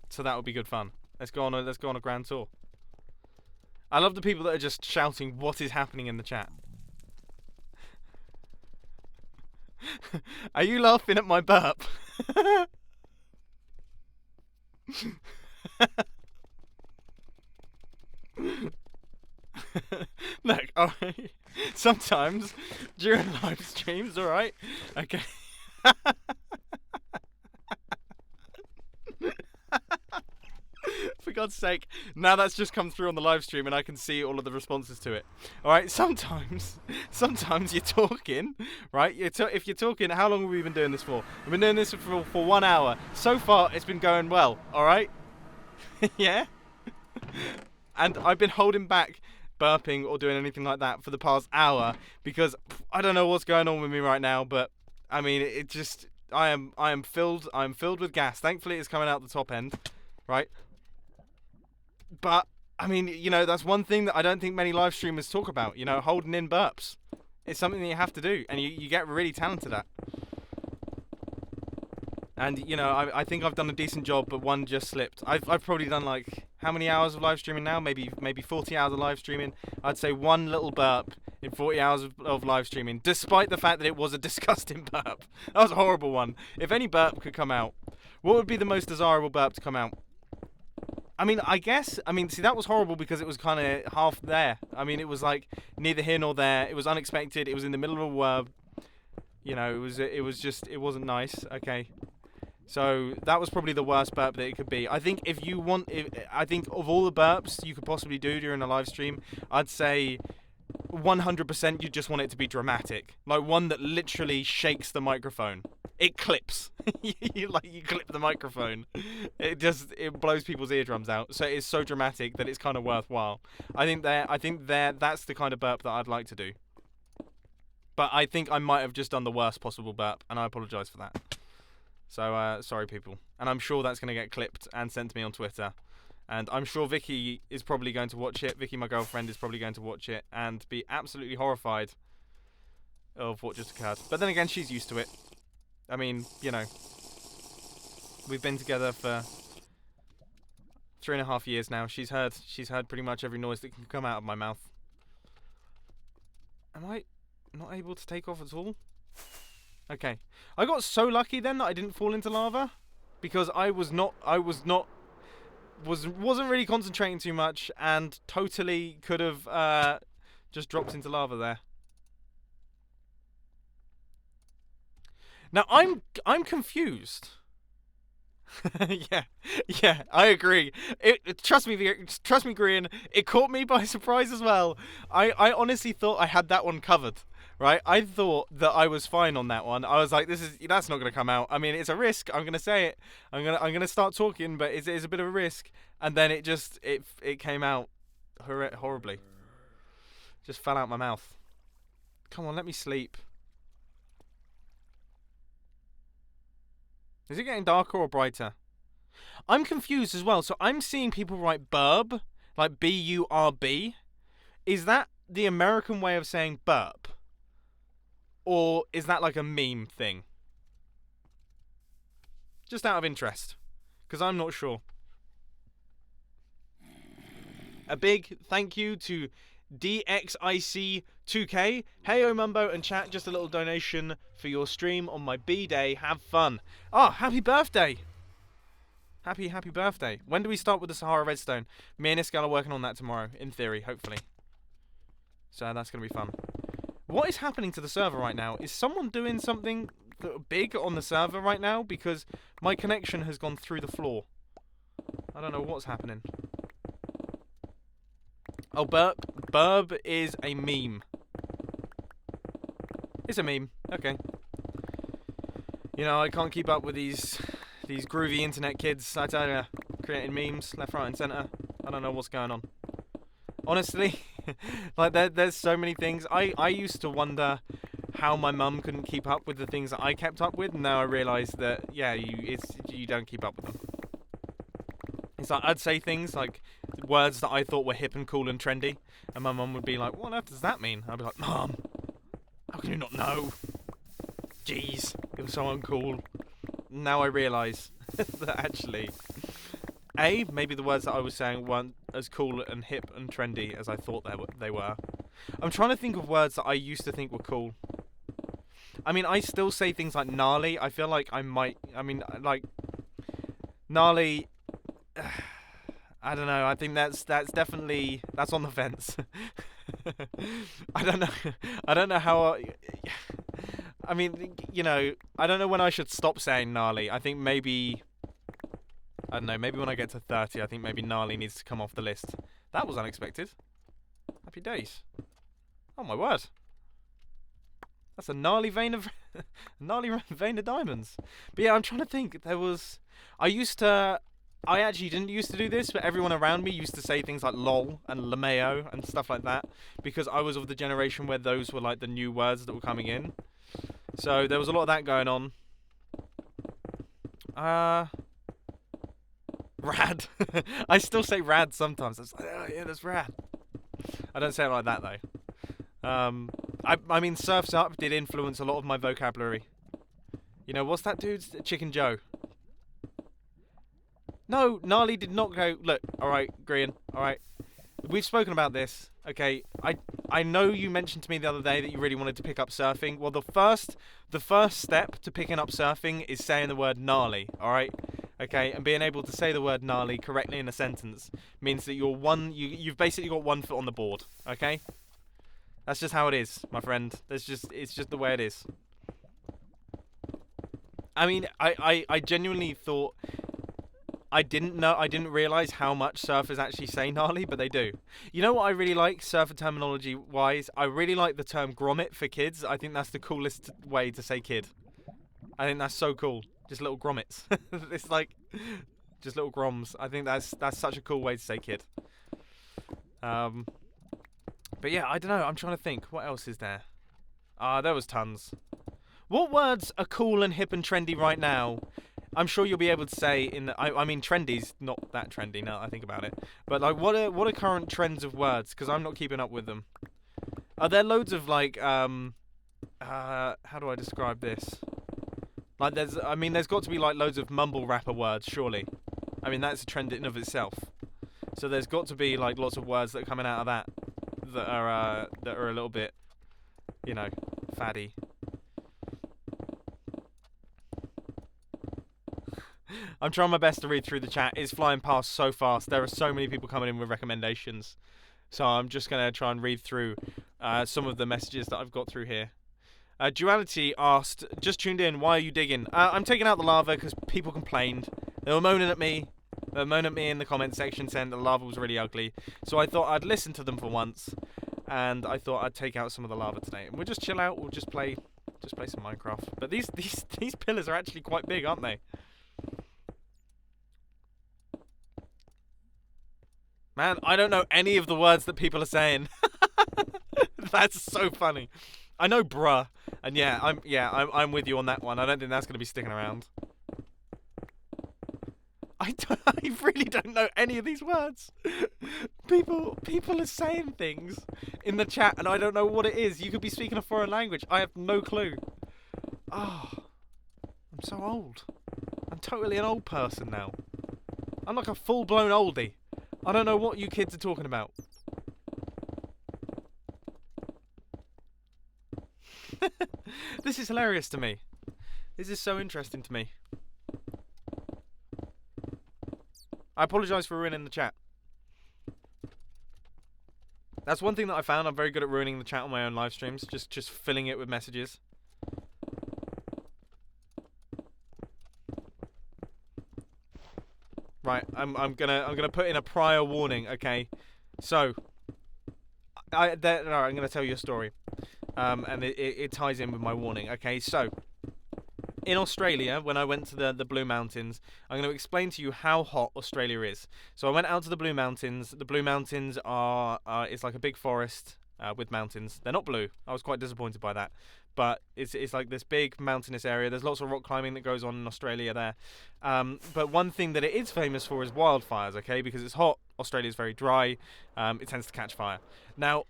[SPEAKER 1] So that would be good fun. Let's go on a grand tour. I love the people that are just shouting what is happening in the chat. Are you laughing at my burp? Look, alright. Sometimes during live streams, alright? Okay. For God's sake, now that's just come through on the live stream and I can see all of the responses to it. Alright, sometimes you're talking, right? If you're talking, how long have we been doing this for? We've been doing this for 1 hour. So far, it's been going well, alright? Yeah? And I've been holding back burping or doing anything like that for the past hour because I don't know what's going on with me right now, but I mean, it just, I am filled with gas. Thankfully, it's coming out the top end, right? But I mean, you know, that's one thing that I don't think many live streamers talk about. You know, holding in burps. It's something that you have to do, and you get really talented at. And you know, I think I've done a decent job, but one just slipped. I've probably done like how many hours of live streaming now? Maybe 40 hours of live streaming. I'd say one little burp in 40 hours of live streaming, despite the fact that it was a disgusting burp. That was a horrible one. If any burp could come out, what would be the most desirable burp to come out? I mean, see, that was horrible because it was kind of half there. I mean, it was like neither here nor there. It was unexpected. It was in the middle of a word. You know, it wasn't nice. Okay. So that was probably the worst burp that it could be. I think I think of all the burps you could possibly do during a live stream, I'd say 100% you just want it to be dramatic. Like one that literally shakes the microphone. It clips. you clip the microphone. It blows people's eardrums out. So it's so dramatic that it's kind of worthwhile. I think that's the kind of burp that I'd like to do. But I think I might have just done the worst possible burp, and I apologise for that. So sorry people. And I'm sure that's going to get clipped and sent to me on Twitter. And I'm sure Vicky is probably going to watch it. Vicky, my girlfriend, is probably going to watch it and be absolutely horrified of what just occurred. But then again, she's used to it. I mean, you know, we've been together for 3.5 years now. She's heard pretty much every noise that can come out of my mouth. Am I not able to take off at all? Okay. I got so lucky then that I didn't fall into lava because I wasn't really concentrating too much and totally could have just dropped into lava there. Now I'm confused. yeah, I agree. Trust me, Grian. It caught me by surprise as well. I honestly thought I had that one covered. Right? I thought that I was fine on that one. I was like, that's not going to come out. I mean, it's a risk. I'm going to say it. I'm going to start talking, but it's a bit of a risk. And then it came out horribly. Just fell out my mouth. Come on, let me sleep. Is it getting darker or brighter? I'm confused as well. So I'm seeing people write burb, like B-U-R-B. Is that the American way of saying burp? Or is that like a meme thing? Just out of interest. Because I'm not sure. A big thank you to DXIC2K. Hey, Mumbo and chat, just a little donation for your stream on my B-day. Have fun. Oh, happy birthday. Happy birthday. When do we start with the Sahara Redstone? Me and Iskal are working on that tomorrow, in theory, hopefully. So that's going to be fun. What is happening to the server right now? Is someone doing something big on the server right now? Because my connection has gone through the floor. I don't know what's happening. Oh, burb is a meme. It's a meme. Okay. You know, I can't keep up with these groovy internet kids. I tell you, creating memes left, right, and centre. I don't know what's going on. Honestly, like there's so many things. I used to wonder how my mum couldn't keep up with the things that I kept up with. Now I realise that yeah, you don't keep up with them. It's like I'd say things like words that I thought were hip and cool and trendy, and my mum would be like, "What on earth does that mean?" I'd be like, "Mum, how can you not know? Jeez, it was so uncool." Now I realise that actually, maybe the words that I was saying weren't as cool and hip and trendy as I thought they were. I'm trying to think of words that I used to think were cool. I mean, I still say things like gnarly. I feel like I might. I mean, like gnarly. I don't know. I think that's definitely on the fence. I don't know. I don't know how. I mean, you know, I don't know when I should stop saying gnarly. I think maybe. I don't know. Maybe when I get to 30, I think maybe gnarly needs to come off the list. That was unexpected. Happy days. Oh my word. That's a gnarly vein of diamonds. But yeah, I'm trying to think. I actually didn't used to do this, but everyone around me used to say things like lol and LMAO and stuff like that, because I was of the generation where those were like the new words that were coming in. So there was a lot of that going on. Rad. I still say rad sometimes. It's like, oh yeah, that's rad. I don't say it like that though. I mean, Surf's Up did influence a lot of my vocabulary. You know, what's that dude's? Chicken Joe. No, gnarly did not go. Look, alright, Grian, alright. We've spoken about this, okay? I know you mentioned to me the other day that you really wanted to pick up surfing. Well, the first step to picking up surfing is saying the word gnarly, alright? Okay, and being able to say the word gnarly correctly in a sentence means that you've basically got 1 foot on the board, okay? That's just how it is, my friend. It's just the way it is. I mean, I genuinely thought I didn't realise how much surfers actually say gnarly, but they do. You know what I really like, surfer terminology wise? I really like the term grommet for kids. I think that's the coolest way to say kid. I think that's so cool. Just little grommets. It's like just little groms. I think that's such a cool way to say kid. But yeah, I don't know. I'm trying to think. What else is there? There was tons. What words are cool and hip and trendy right now? I'm sure you'll be able to say I mean, trendy's not that trendy now that I think about it. But like, what are current trends of words? Because I'm not keeping up with them. Are there loads of like how do I describe this? Like, there's got to be like loads of mumble rapper words, surely. I mean, that's a trend in of itself. So there's got to be like lots of words that are coming out of that are a little bit, you know, faddy. I'm trying my best to read through the chat. It's flying past so fast. There are so many people coming in with recommendations. So I'm just going to try and read through some of the messages that I've got through here. Duality asked, just tuned in, why are you digging? I'm taking out the lava because people complained. They were moaning at me. They were moaning at me in the comment section saying the lava was really ugly. So I thought I'd listen to them for once. And I thought I'd take out some of the lava today. And we'll just chill out. We'll just play some Minecraft. But these pillars are actually quite big, aren't they? Man, I don't know any of the words that people are saying. That's so funny. I know bruh, and I'm with you on that one. I don't think that's going to be sticking around. I really don't know any of these words. People are saying things in the chat, and I don't know what it is. You could be speaking a foreign language. I have no clue. Oh, I'm so old. I'm totally an old person now. I'm like a full-blown oldie. I don't know what you kids are talking about. This is hilarious to me. This is so interesting to me. I apologise for ruining the chat. That's one thing that I found. I'm very good at ruining the chat on my own live streams. Just filling it with messages. Right, I'm gonna put in a prior warning. Okay, so I'm gonna tell you a story, and it ties in with my warning. Okay, so in Australia, when I went to the Blue Mountains, I'm going to explain to you how hot Australia is. So I went out to the Blue Mountains. The Blue Mountains are it's like a big forest. with mountains. They're not blue. I was quite disappointed by that. But it's like this big mountainous area. There's lots of rock climbing that goes on in Australia there. But one thing that it is famous for is wildfires, okay? Because it's hot, Australia's very dry, it tends to catch fire. Now,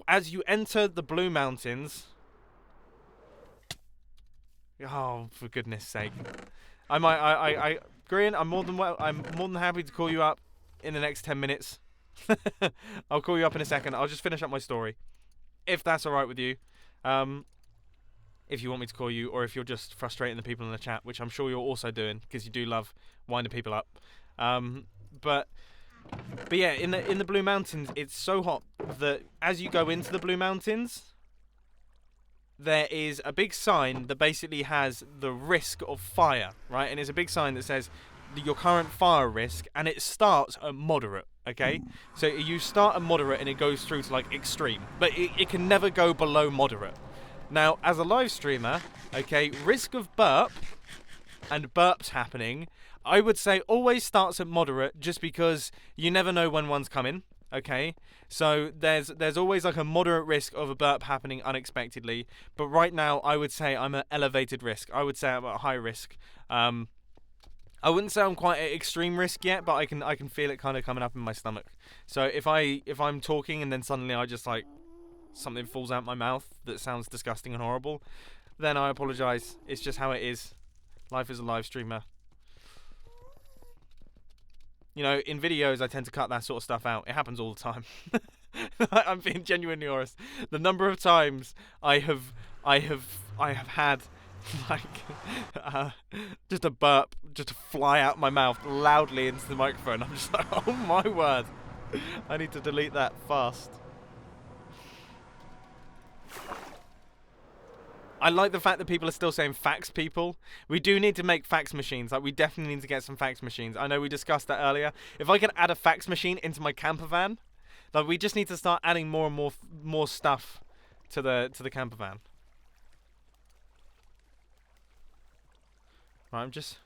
[SPEAKER 1] as you enter the Blue Mountains... Oh, for goodness sake. Grian, I'm more than happy to call you up in the next 10 minutes. I'll call you up in a second. I'll just finish up my story, if that's alright with you. If you want me to call you, or if you're just frustrating the people in the chat, which I'm sure you're also doing, because you do love winding people up. But yeah, in the Blue Mountains, it's so hot that as you go into the Blue Mountains, there is a big sign that basically has the risk of fire, right? And it's a big sign that says your current fire risk, and it starts at moderate, okay? So you start at moderate and it goes through to like extreme, but it can never go below moderate. Now, as a live streamer, okay, risk of burp and burps happening, I would say always starts at moderate, just because you never know when one's coming, okay? So there's always like a moderate risk of a burp happening unexpectedly, but right now I would say I'm at elevated risk. I would say I'm at high risk. I wouldn't say I'm quite at extreme risk yet, but I can feel it kind of coming up in my stomach. So if I'm talking and then suddenly I just like something falls out my mouth that sounds disgusting and horrible, then I apologise. It's just how it is. Life as a live streamer. You know, in videos I tend to cut that sort of stuff out. It happens all the time. I'm being genuinely honest. The number of times I have had like just a burp just to fly out my mouth loudly into the microphone. I'm just like, oh my word. I need to delete that fast. I like the fact that people are still saying fax people. We do need to make fax machines. Like, we definitely need to get some fax machines. I know we discussed that earlier. If I can add a fax machine into my camper van, like, we just need to start adding more and more stuff to the camper van. Right, I'm just...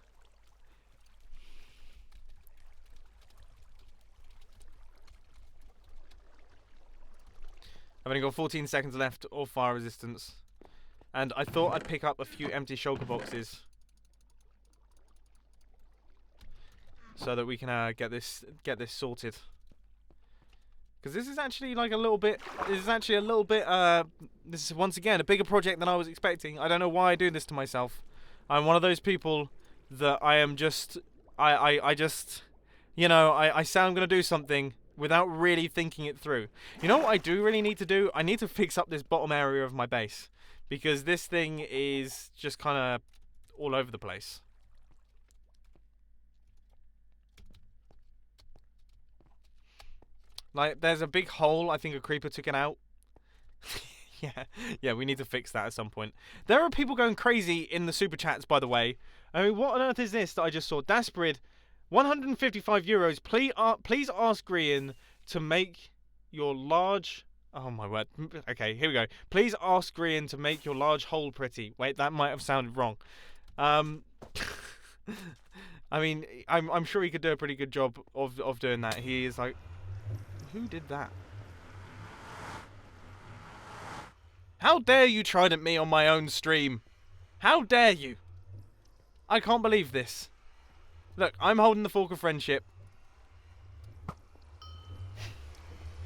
[SPEAKER 1] I've only got 14 seconds left of fire resistance. And I thought I'd pick up a few empty shulker boxes so that we can get this sorted. Because this is actually like a little bit. This is once again a bigger project than I was expecting. I don't know why I do this to myself. I'm one of those people that I am just. I just, you know, I say I'm gonna do something without really thinking it through. You know what I do really need to do? I need to fix up this bottom area of my base, because this thing is just kind of all over the place. Like, there's a big hole. I think a creeper took it out. Yeah, we need to fix that at some point. There are people going crazy in the super chats, by the way. I mean, what on earth is this that I just saw? Dasprid, 155 euros. Please ask Grian to make your large... Oh my word. Okay, here we go. Please ask Grian to make your large hole pretty. Wait, that might have sounded wrong. I mean, I'm sure he could do a pretty good job of doing that. He is like... Who did that? How dare you trident at me on my own stream? How dare you? I can't believe this. Look, I'm holding the fork of friendship.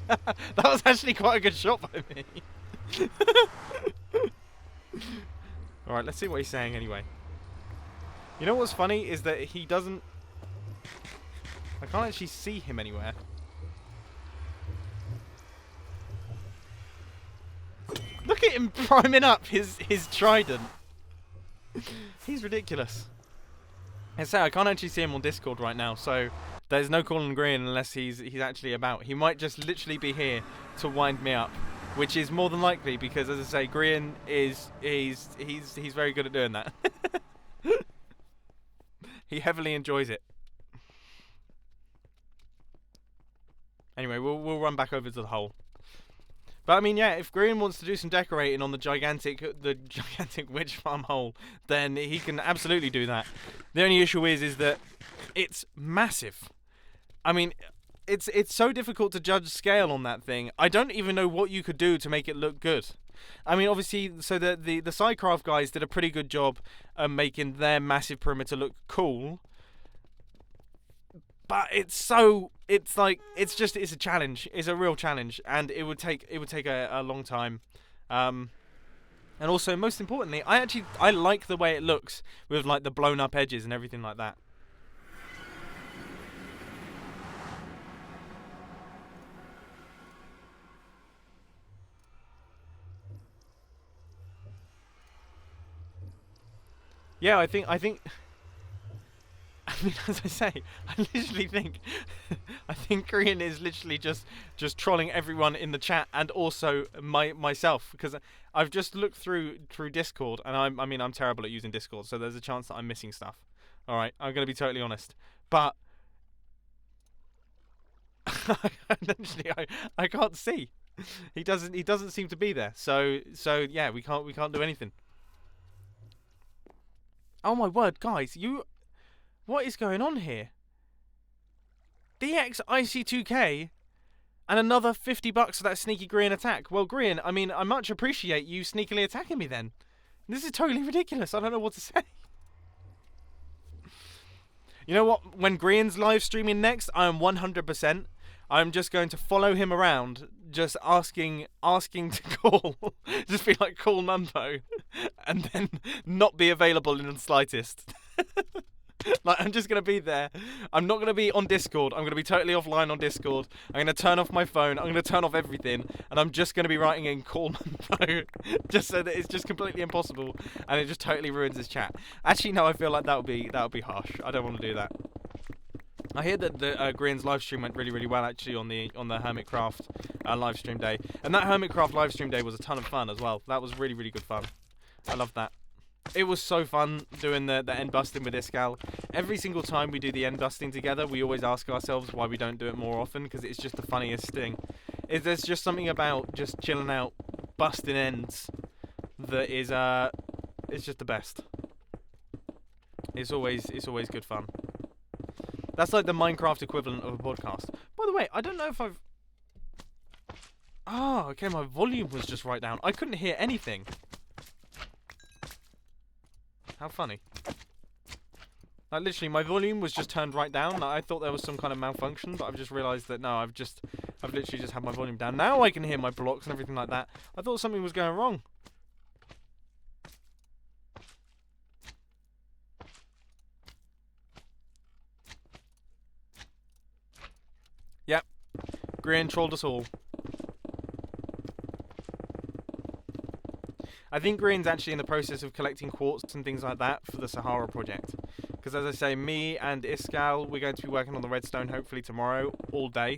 [SPEAKER 1] That was actually quite a good shot by me. Alright, let's see what he's saying anyway. You know what's funny is that he doesn't... I can't actually see him anywhere. Look at him priming up his trident. He's ridiculous. I say I can't actually see him on Discord right now, so there's no calling Grian unless he's actually about. He might just literally be here to wind me up, which is more than likely because, as I say, Grian is he's very good at doing that. He heavily enjoys it. Anyway, we'll run back over to the hole. But I mean, yeah, if Grian wants to do some decorating on the gigantic witch farm hole, then he can absolutely do that. The only issue is that it's massive. I mean, it's so difficult to judge scale on that thing. I don't even know what you could do to make it look good. I mean, obviously, so the Sidecraft guys did a pretty good job making their massive perimeter look cool. But it's a challenge. It's a real challenge, and it would take a long time. And also, most importantly, I like the way it looks with like the blown up edges and everything like that. Yeah, I think I mean, as I say, I literally think I think Korean is literally just trolling everyone in the chat and also myself, because I've just looked through Discord, and I'm terrible at using Discord, so there's a chance that I'm missing stuff. All right, I'm gonna be totally honest, but literally I can't see. He doesn't seem to be there. So yeah, we can't do anything. Oh my word, guys, what is going on here? DX IC2K and another $50 for that sneaky Grian attack. Well, Grian, I mean, I much appreciate you sneakily attacking me then. This is totally ridiculous. I don't know what to say. You know what? When Grian's live streaming next, I am 100%. I'm just going to follow him around, just asking to call. Just be like, call Mumbo. And then not be available in the slightest. Like, I'm just going to be there. I'm not going to be on Discord. I'm going to be totally offline on Discord. I'm going to turn off my phone. I'm going to turn off everything. And I'm just going to be writing in call Mumbo. Just so that it's just completely impossible. And it just totally ruins his chat. Actually, no, I feel like that would be harsh. I don't want to do that. I hear that the Grian's live stream went really, really well actually on the Hermitcraft live stream day. And that Hermitcraft live stream day was a ton of fun as well. That was really, really good fun. I loved that. It was so fun doing the end busting with Iskal. Every single time we do the end busting together, we always ask ourselves why we don't do it more often, because it's just the funniest thing. There's just something about just chilling out, busting ends, that is it's just the best. It's always good fun. That's like the Minecraft equivalent of a podcast. By the way, I don't know if I've... Oh, okay, my volume was just right down. I couldn't hear anything. How funny. Like, literally, my volume was just turned right down. Like, I thought there was some kind of malfunction, but I've just realised that no, I've literally just had my volume down. Now I can hear my blocks and everything like that. I thought something was going wrong. Yep. Grian trolled us all. I think Grian's actually in the process of collecting quartz and things like that for the Sahara project. Because as I say, me and Iskal, we're going to be working on the redstone hopefully tomorrow, all day.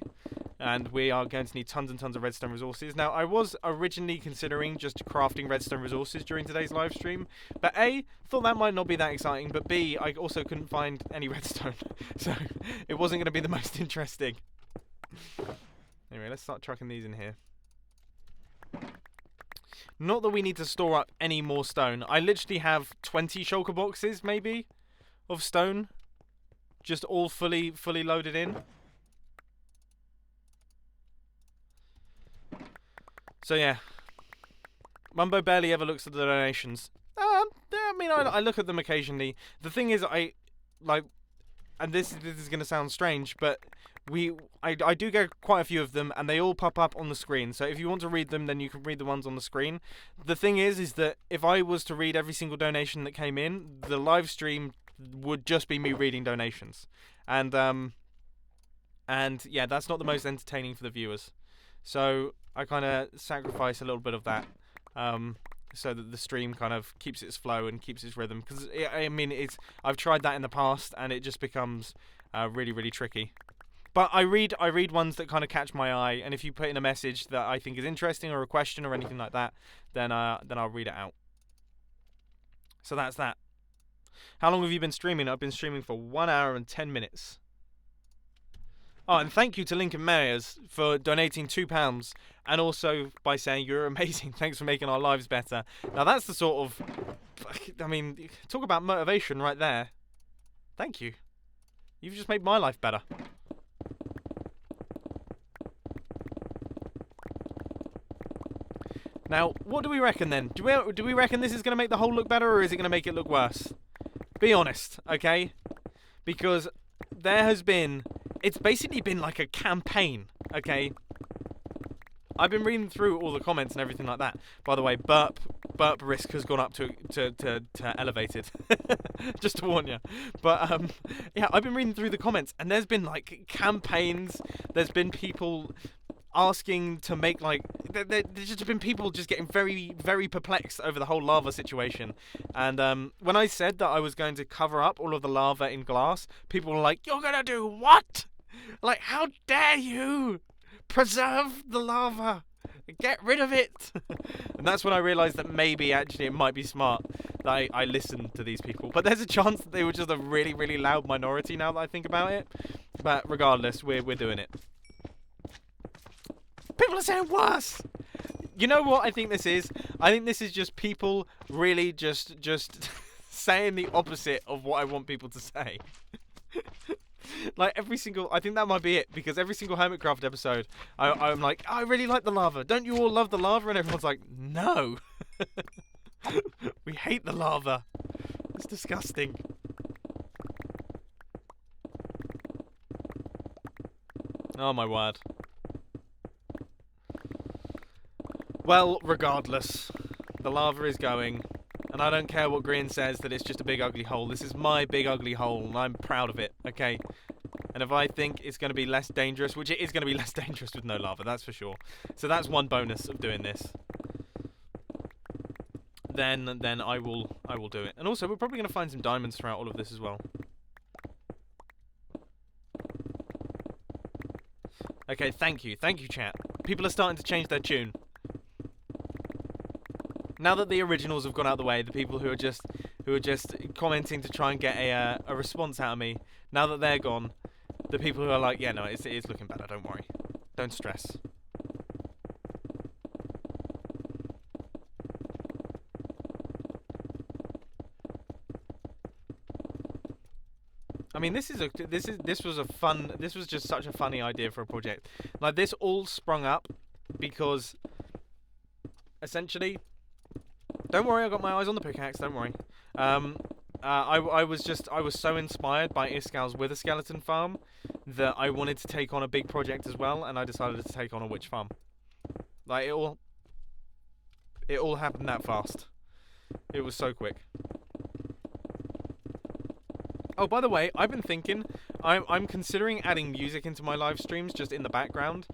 [SPEAKER 1] And we are going to need tons and tons of redstone resources. Now, I was originally considering just crafting redstone resources during today's live stream. But A, thought that might not be that exciting. But B, I also couldn't find any redstone. So it wasn't going to be the most interesting. Anyway, let's start trucking these in here. Not that we need to store up any more stone. I literally have 20 shulker boxes, maybe, of stone. Just all fully loaded in. So yeah. Mumbo barely ever looks at the donations. I mean, I look at them occasionally. The thing is, and this is going to sound strange, but I do get quite a few of them, and they all pop up on the screen. So if you want to read them, then you can read the ones on the screen. The thing is that if I was to read every single donation that came in, the live stream would just be me reading donations, and yeah, that's not the most entertaining for the viewers. So I kind of sacrifice a little bit of that, so that the stream kind of keeps its flow and keeps its rhythm. Because I mean, I've tried that in the past, and it just becomes really, really tricky. But I read ones that kind of catch my eye, and if you put in a message that I think is interesting, or a question, or anything like that, then I'll read it out. So that's that. How long have you been streaming? I've been streaming for 1 hour and 10 minutes. Oh, and thank you to Lincoln Mayers for donating £2, and also by saying you're amazing. Thanks for making our lives better. Now that's the sort of, I mean, talk about motivation right there. Thank you. You've just made my life better. Now, what do we reckon then? Do we reckon this is going to make the hole look better, or is it going to make it look worse? Be honest, okay? Because there has been... It's basically been like a campaign, okay? I've been reading through all the comments and everything like that. By the way, burp risk has gone up to elevated. Just to warn you. But, yeah, I've been reading through the comments, and there's been, like, campaigns. There's been people asking to make, like... There's just been people just getting very, very perplexed over the whole lava situation. And when I said that I was going to cover up all of the lava in glass, people were like, "You're gonna do what? Like, how dare you preserve the lava? Get rid of it!" And that's when I realised that maybe actually it might be smart that I listened to these people. But there's a chance that they were just a really, really loud minority now that I think about it. But regardless, we're doing it. People are saying worse! You know what I think this is? I think this is just people really just saying the opposite of what I want people to say. Like I think that might be it, because every single Hermitcraft episode, I'm like, "I really like the lava. Don't you all love the lava?" And everyone's like, "No." We hate the lava. It's disgusting. Oh my word. Well, regardless, the lava is going, and I don't care what Green says that it's just a big ugly hole. This is my big ugly hole, and I'm proud of it, okay? And if I think it's going to be less dangerous, which it is going to be less dangerous with no lava, that's for sure. So that's one bonus of doing this. Then I will do it. And also, we're probably going to find some diamonds throughout all of this as well. Okay, thank you, chat. People are starting to change their tune. Now that the originals have gone out of the way, the people who are just commenting to try and get a response out of me, now that they're gone, the people who are like, "Yeah, no, it is looking better, don't worry. Don't stress." I mean, this was just such a funny idea for a project. Like, this all sprung up because essentially, don't worry, I got my eyes on the pickaxe, don't worry. I was so inspired by Iskal's Wither Skeleton farm that I wanted to take on a big project as well, and I decided to take on a witch farm. Like, it all happened that fast. It was so quick. Oh, by the way, I've been thinking, I'm considering adding music into my live streams just in the background.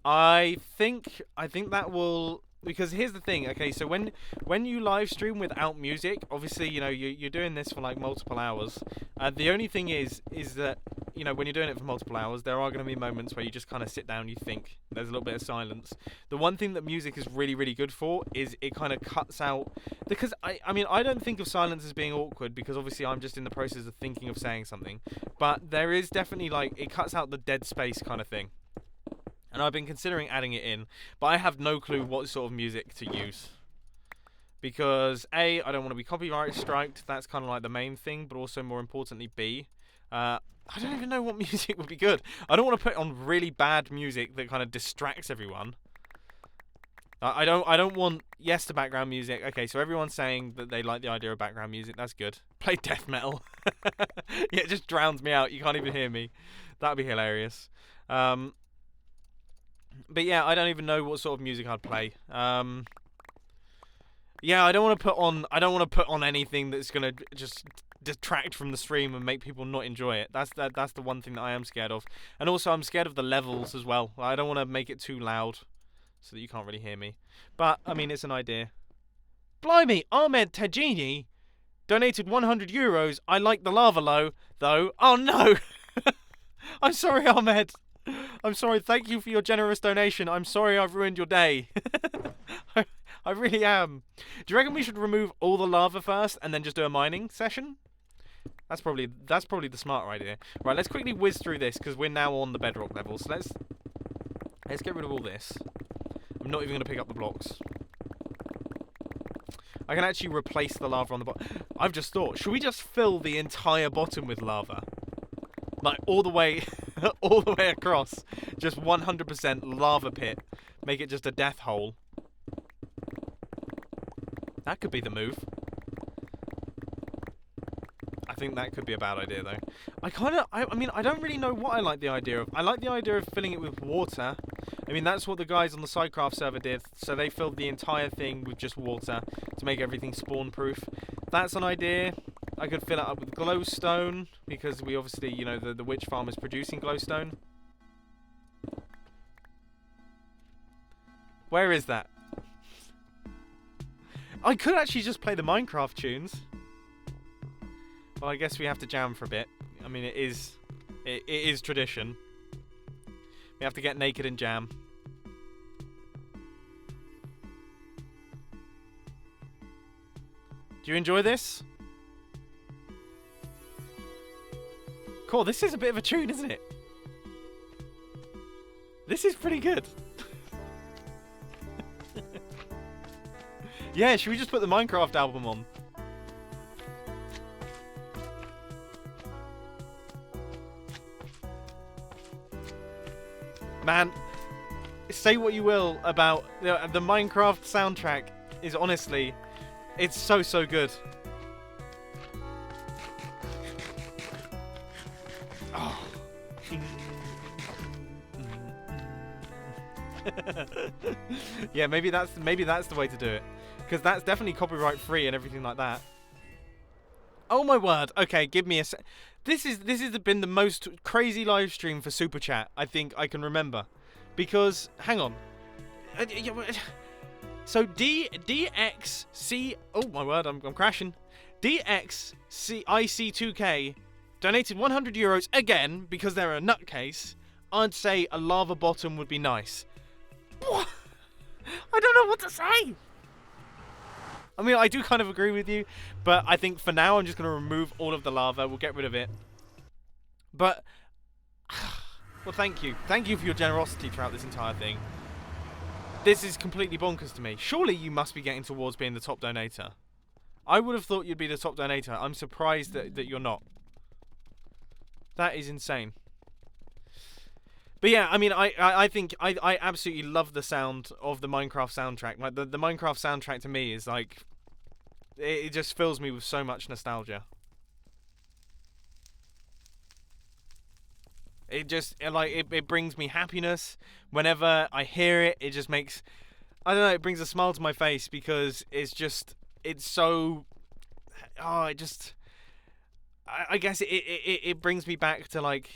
[SPEAKER 1] I think that will... Because here's the thing, okay, so when you live stream without music, obviously, you know, you're doing this for like multiple hours. The only thing is that, you know, when you're doing it for multiple hours, there are going to be moments where you just kind of sit down, you think, there's a little bit of silence. The one thing that music is really, really good for is it kind of cuts out, because I mean, I don't think of silence as being awkward, because obviously I'm just in the process of thinking of saying something, but there is definitely, like, it cuts out the dead space kind of thing. And I've been considering adding it in, but I have no clue what sort of music to use. Because A, I don't want to be copyright striked, that's kind of like the main thing, but also more importantly B, I don't even know what music would be good. I don't want to put on really bad music that kind of distracts everyone. I don't want, yes, to background music. Okay, so everyone's saying that they like the idea of background music, that's good. Play death metal. Yeah, it just drowns me out, you can't even hear me. That would be hilarious. But yeah, I don't even know what sort of music I'd play. Yeah, I don't want to put on anything that's gonna just detract from the stream and make people not enjoy it. That's the one thing that I am scared of. And also, I'm scared of the levels as well. I don't want to make it too loud so that you can't really hear me. But I mean, it's an idea. Blimey, Ahmed Tajini donated 100 euros. I like the lava low, though. Oh no! I'm sorry, Ahmed. I'm sorry, thank you for your generous donation. I'm sorry I've ruined your day. I really am. Do you reckon we should remove all the lava first and then just do a mining session? That's probably the smarter idea. Right, let's quickly whiz through this because we're now on the bedrock level. So let's get rid of all this. I'm not even going to pick up the blocks. I can actually replace the lava on the bottom. I've just thought, should we just fill the entire bottom with lava? Like, all the way all the way across. Just 100% lava pit. Make it just a death hole. That could be the move. I think that could be a bad idea, though. I mean, I don't really know what I like the idea of. I like the idea of filling it with water. I mean, that's what the guys on the Sidecraft server did. So they filled the entire thing with just water to make everything spawn-proof. That's an idea. I could fill it up with glowstone, because we obviously, you know, the witch farm is producing glowstone. Where is that? I could actually just play the Minecraft tunes. Well, I guess we have to jam for a bit. I mean, it is tradition. We have to get naked and jam. Do you enjoy this? Cool, this is a bit of a tune, isn't it? This is pretty good. Yeah, should we just put the Minecraft album on? Man, say what you will about the Minecraft soundtrack is honestly, it's so good. Oh. Yeah, maybe that's the way to do it, because that's definitely copyright free and everything like that. Oh my word! Okay, give me a sec. This has been the most crazy live stream for Super Chat I think I can remember, because hang on. So DXC. Oh my word! I'm crashing. DXCIC2K donated €100 again because they're a nutcase. I'd say a lava bottom would be nice. What? I don't know what to say. I mean, I do kind of agree with you, but I think for now I'm just going to remove all of the lava. We'll get rid of it. But, well, thank you. Thank you for your generosity throughout this entire thing. This is completely bonkers to me. Surely you must be getting towards being the top donator. I would have thought you'd be the top donator. I'm surprised that you're not. That is insane. But yeah, I mean, I think I absolutely love the sound of the Minecraft soundtrack. Like the Minecraft soundtrack to me is like, it just fills me with so much nostalgia. It brings me happiness whenever I hear it. It just makes, I don't know, it brings a smile to my face, because it's so, I guess it brings me back to, like,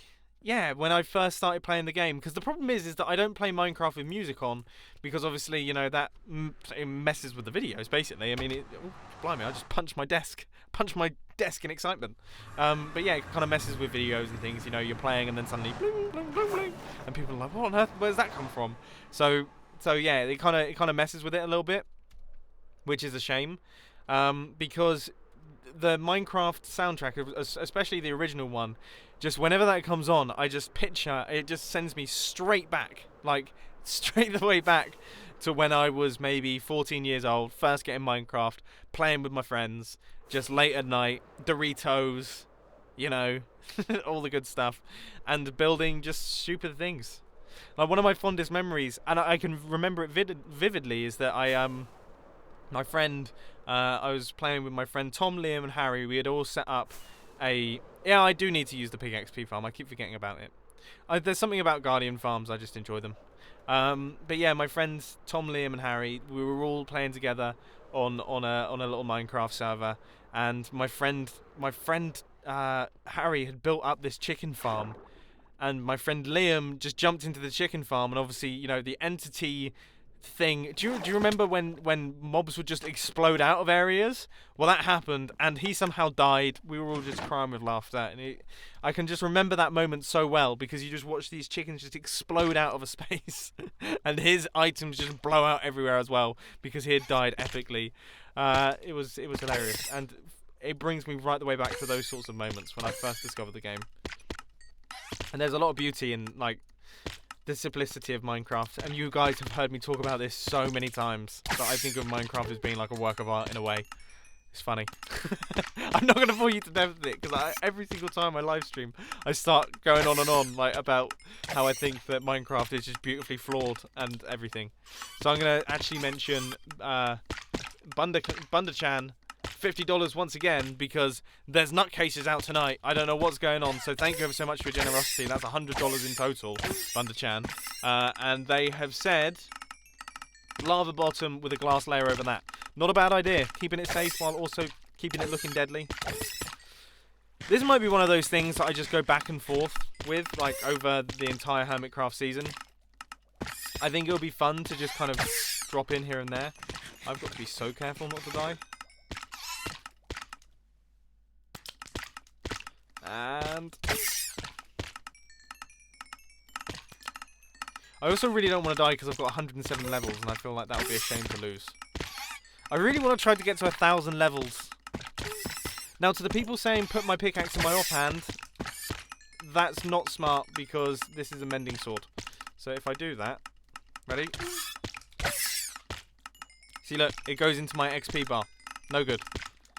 [SPEAKER 1] yeah, when I first started playing the game. Because the problem is that I don't play Minecraft with music on, because obviously, you know, that it messes with the videos, basically. I mean, oh, blimey, I just punched my desk in excitement. But yeah, it kind of messes with videos and things. You know, you're playing and then suddenly bling, bling, bling, bling, and people are like, what on earth, where's that come from? So yeah, it kind of messes with it a little bit, which is a shame, because the Minecraft soundtrack, especially the original one, just whenever that comes on, I just picture, it just sends me straight back, like straight the way back to when I was maybe 14 years old, first getting Minecraft, playing with my friends, just late at night, Doritos, you know, all the good stuff, and building just stupid things. Like, one of my fondest memories, and I can remember it vividly, is that my friend, I was playing with my friend Tom, Liam, and Harry. We had all set up yeah, I do need to use the Pig XP farm. I keep forgetting about it. There's something about Guardian farms, I just enjoy them. But yeah, my friends Tom, Liam, and Harry, we were all playing together on a little Minecraft server, and my friend Harry had built up this chicken farm, and my friend Liam just jumped into the chicken farm, and obviously, you know, the entity thing. Do you remember when mobs would just explode out of areas? Well, that happened, and he somehow died. We were all just crying with laughter, and I can just remember that moment so well, because you just watch these chickens just explode out of a space, and his items just blow out everywhere as well, because he had died epically. It was hilarious, and it brings me right the way back to those sorts of moments when I first discovered the game. And there's a lot of beauty in, like, the simplicity of Minecraft, and you guys have heard me talk about this so many times, that I think of Minecraft as being like a work of art in a way. It's funny. I'm not going to bore you to death with it, because every single time I live stream, I start going on and on, like, about how I think that Minecraft is just beautifully flawed and everything. So I'm going to actually mention Bunda-chan, $50 once again, because there's nutcases out tonight. I don't know what's going on, so thank you ever so much for your generosity. That's $100 in total, Bunda-chan. And they have said lava bottom with a glass layer over that. Not a bad idea. Keeping it safe while also keeping it looking deadly. This might be one of those things that I just go back and forth with, like, over the entire Hermitcraft season. I think it'll be fun to just kind of drop in here and there. I've got to be so careful not to die. And I also really don't want to die because I've got 107 levels and I feel like that would be a shame to lose. I really want to try to get to 1,000 levels. Now, to the people saying put my pickaxe in my offhand, that's not smart because this is a mending sword. So if I do that, ready? See, look, it goes into my XP bar. No good.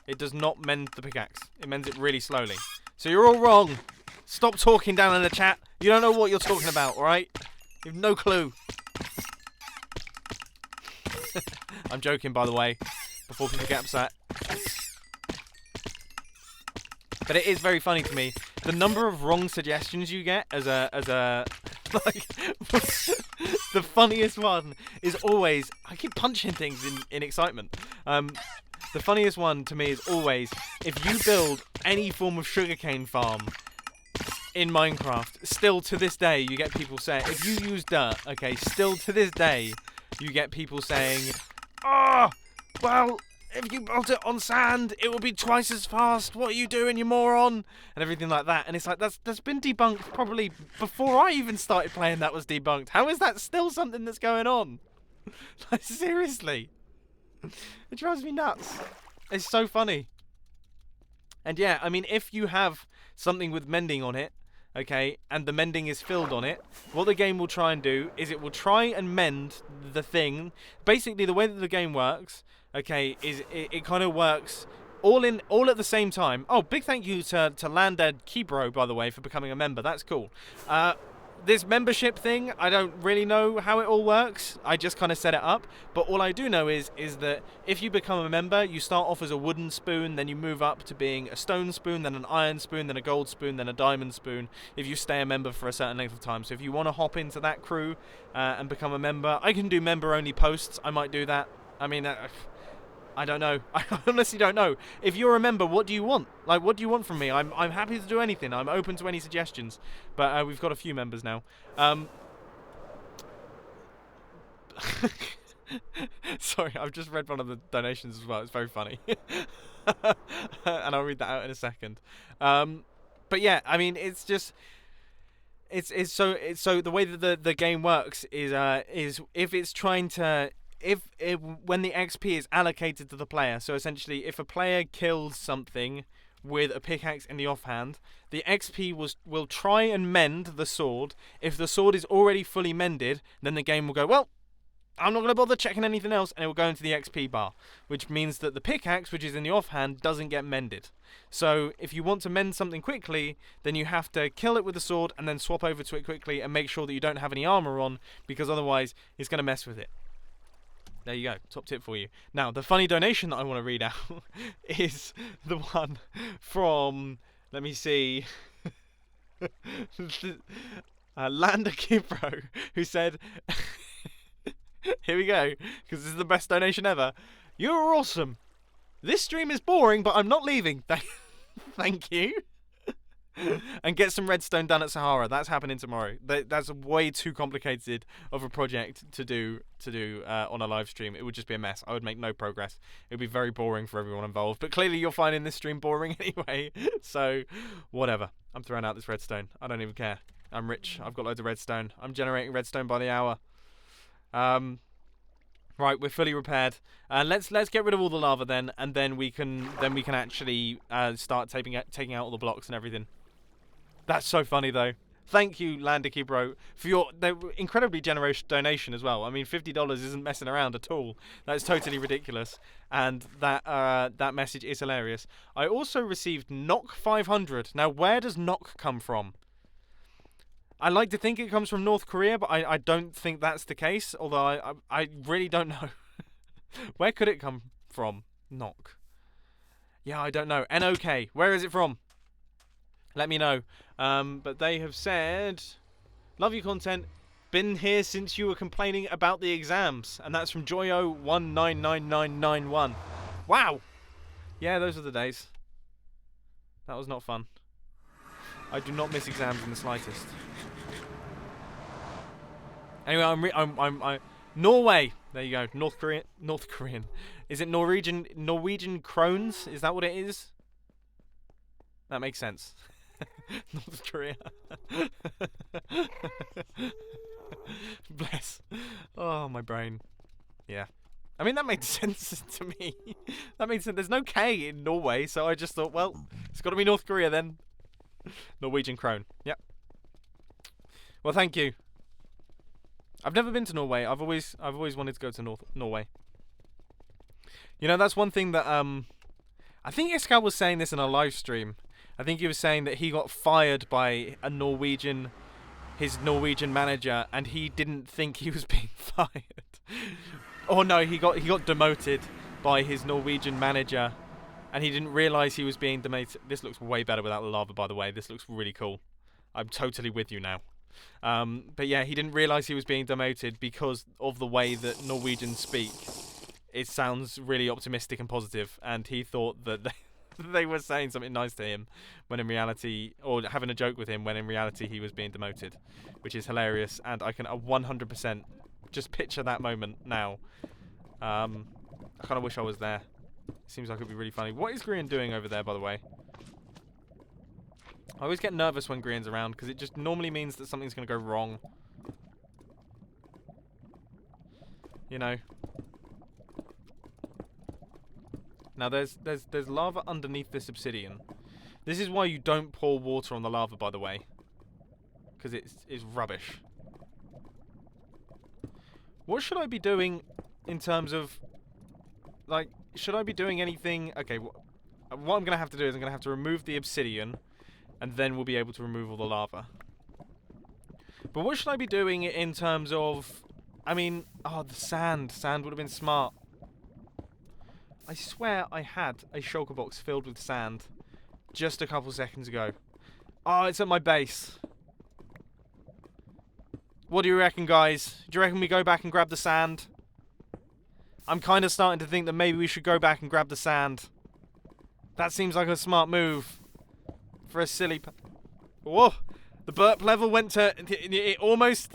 [SPEAKER 1] It does not mend the pickaxe. It mends it really slowly. So you're all wrong. Stop talking down in the chat. You don't know what you're talking about, alright? You have no clue. I'm joking, by the way, before people get upset. But it is very funny to me. The number of wrong suggestions you get as a like, the funniest one is always, I keep punching things in excitement. The funniest one to me is always, if you build any form of sugarcane farm in Minecraft, still to this day you get people saying, if you use dirt, okay, still to this day you get people saying, oh, well, if you built it on sand, it will be twice as fast. What are you doing, you moron? And everything like that. And it's like, that's been debunked probably before I even started playing. That was debunked. How is that still something that's going on? Like, seriously. It drives me nuts. It's so funny. And yeah, I mean, if you have something with mending on it, okay, and the mending is filled on it, what the game will try and do is it will try and mend the thing. Basically, the way that the game works, okay, is it kind of works all at the same time. Oh, big thank you to Landed Kibro, by the way, for becoming a member. That's cool. This membership thing, I don't really know how it all works. I just kind of set it up. But all I do know is that if you become a member, you start off as a wooden spoon, then you move up to being a stone spoon, then an iron spoon, then a gold spoon, then a diamond spoon, if you stay a member for a certain length of time. So if you want to hop into that crew and become a member, I can do member-only posts. I might do that. I mean, I don't know. I honestly don't know. If you're a member, what do you want? Like, what do you want from me? I'm happy to do anything. I'm open to any suggestions. But we've got a few members now. Sorry, I've just read one of the donations as well. It's very funny. And I'll read that out in a second. But yeah, I mean, it's just... It's so the way that the game works is if it's trying to... when the XP is allocated to the player, so essentially if a player kills something with a pickaxe in the offhand, the XP will try and mend the sword. If the sword is already fully mended, then the game will go, well, I'm not going to bother checking anything else, and it will go into the XP bar, which means that the pickaxe, which is in the offhand, doesn't get mended. So if you want to mend something quickly, then you have to kill it with the sword and then swap over to it quickly and make sure that you don't have any armor on, because otherwise it's going to mess with it. There you go, top tip for you. Now, the funny donation that I want to read out is the one from, let me see, Lander Kibro, who said, here we go, because this is the best donation ever. You're awesome. This stream is boring, but I'm not leaving. Thank you. And get some redstone done at Sahara. That's happening tomorrow. That's way too complicated of a project to do on a live stream. It would just be a mess. I would make no progress. It would be very boring for everyone involved. But clearly you're finding this stream boring anyway. So whatever. I'm throwing out this redstone. I don't even care. I'm rich. I've got loads of redstone. I'm generating redstone by the hour. Right, we're fully repaired. Let's get rid of all the lava then, and then we can actually start taking out all the blocks and everything. That's so funny though. Thank you, Landiki Bro, for your incredibly generous donation as well. I mean, $50 isn't messing around at all. That's totally ridiculous, and that message is hilarious. I also received Knock 500. Now, where does Knock come from? I like to think it comes from North Korea, but I don't think that's the case. Although I really don't know. Where could it come from? Knock. Yeah, I don't know. NOK. Where is it from? Let me know. But they have said, love your content. Been here since you were complaining about the exams. And that's from Joyo199991. Wow. Yeah, those are the days. That was not fun. I do not miss exams in the slightest. Anyway, I'm Norway. There you go. North Korean. Is it Norwegian krones? Is that what it is? That makes sense. North Korea. Bless. Oh, my brain. Yeah. I mean, that made sense to me. That made sense. There's no K in Norway, so I just thought, well, it's got to be North Korea then. Norwegian krone. Yep. Well, thank you. I've never been to Norway. I've always wanted to go to Norway. You know, that's one thing that I think Iskal was saying this in a live stream. I think he was saying that he got fired by his Norwegian manager, and he didn't think he was being fired. Oh no, he got demoted by his Norwegian manager, and he didn't realise he was being demoted. This looks way better without the lava, by the way. This looks really cool. I'm totally with you now. But yeah, he didn't realise he was being demoted because of the way that Norwegians speak. It sounds really optimistic and positive, and he thought that they were saying something nice to him when in reality, or having a joke with him when in reality he was being demoted, which is hilarious, and I can 100% just picture that moment now. I kind of wish I was there. Seems like it'd be really funny. What is Grian doing over there, by the way? I always get nervous when Grian's around because it just normally means that something's going to go wrong. You know. Now there's lava underneath this obsidian. This is why you don't pour water on the lava, by the way, because it's rubbish. What should I be doing in terms of, like, should I be doing anything? Okay, what I'm gonna have to do is I'm gonna have to remove the obsidian, and then we'll be able to remove all the lava. But what should I be doing in terms of? I mean, oh, the sand. Sand would have been smart. I swear I had a shulker box filled with sand just a couple seconds ago. Oh, it's at my base. What do you reckon, guys? Do you reckon we go back and grab the sand? I'm kind of starting to think that maybe we should go back and grab the sand. That seems like a smart move. For a silly... Whoa! The burp level went to... It almost...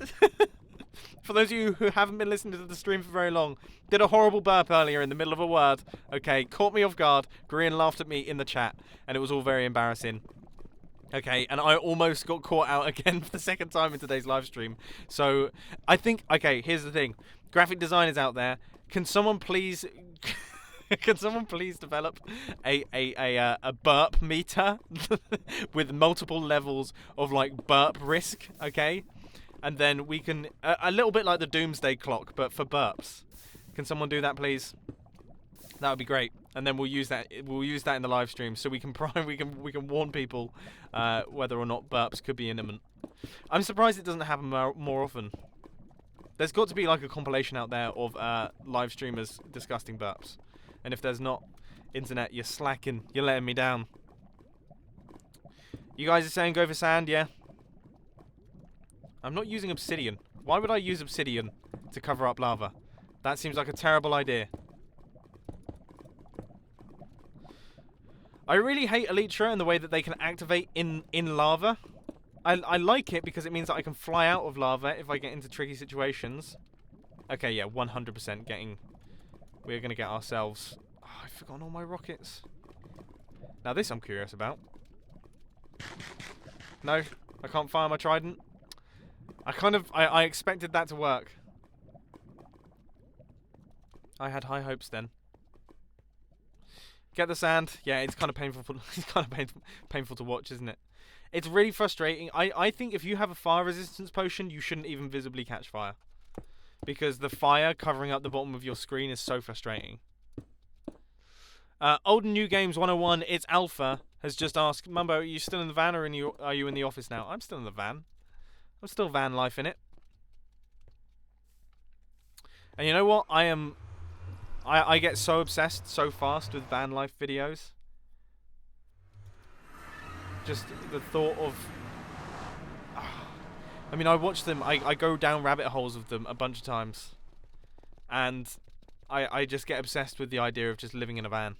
[SPEAKER 1] For those of you who haven't been listening to the stream for very long, did a horrible burp earlier in the middle of a word. Okay, caught me off guard. Grian laughed at me in the chat, and it was all very embarrassing. Okay, and I almost got caught out again for the second time in today's live stream. So, I think... Okay, here's the thing. Graphic designers out there, can someone please... Can someone please develop a burp meter with multiple levels of, like, burp risk, okay? And then we can... a little bit like the doomsday clock, but for burps. Can someone do that, please? That would be great. And then we'll use that in the live stream, so we can we can warn people whether or not burps could be imminent. I'm surprised it doesn't happen more often. There's got to be like a compilation out there of live streamers disgusting burps. And if there's not, internet, you're slacking. You're letting me down. You guys are saying go for sand, yeah? I'm not using obsidian. Why would I use obsidian to cover up lava? That seems like a terrible idea. I really hate Elytra and the way that they can activate in lava. I like it because it means that I can fly out of lava if I get into tricky situations. Okay, yeah, 100% getting... We're going to get ourselves... Oh, I've forgotten all my rockets. Now this I'm curious about. No, I can't fire my trident. I expected that to work. I had high hopes then. Get the sand. Yeah, it's kind of painful. It's kind of painful to watch, isn't it? It's really frustrating. I think if you have a fire resistance potion, you shouldn't even visibly catch fire, because the fire covering up the bottom of your screen is so frustrating. Old and New Games 101. It's Alpha has just asked, Mumbo, are you still in the van or are you in the office now? I'm still in the van. I'm still van life in it. And you know what? I am I get so obsessed so fast with van life videos. Just the thought of... I mean, I watch them, I go down rabbit holes of them a bunch of times. And I just get obsessed with the idea of just living in a van.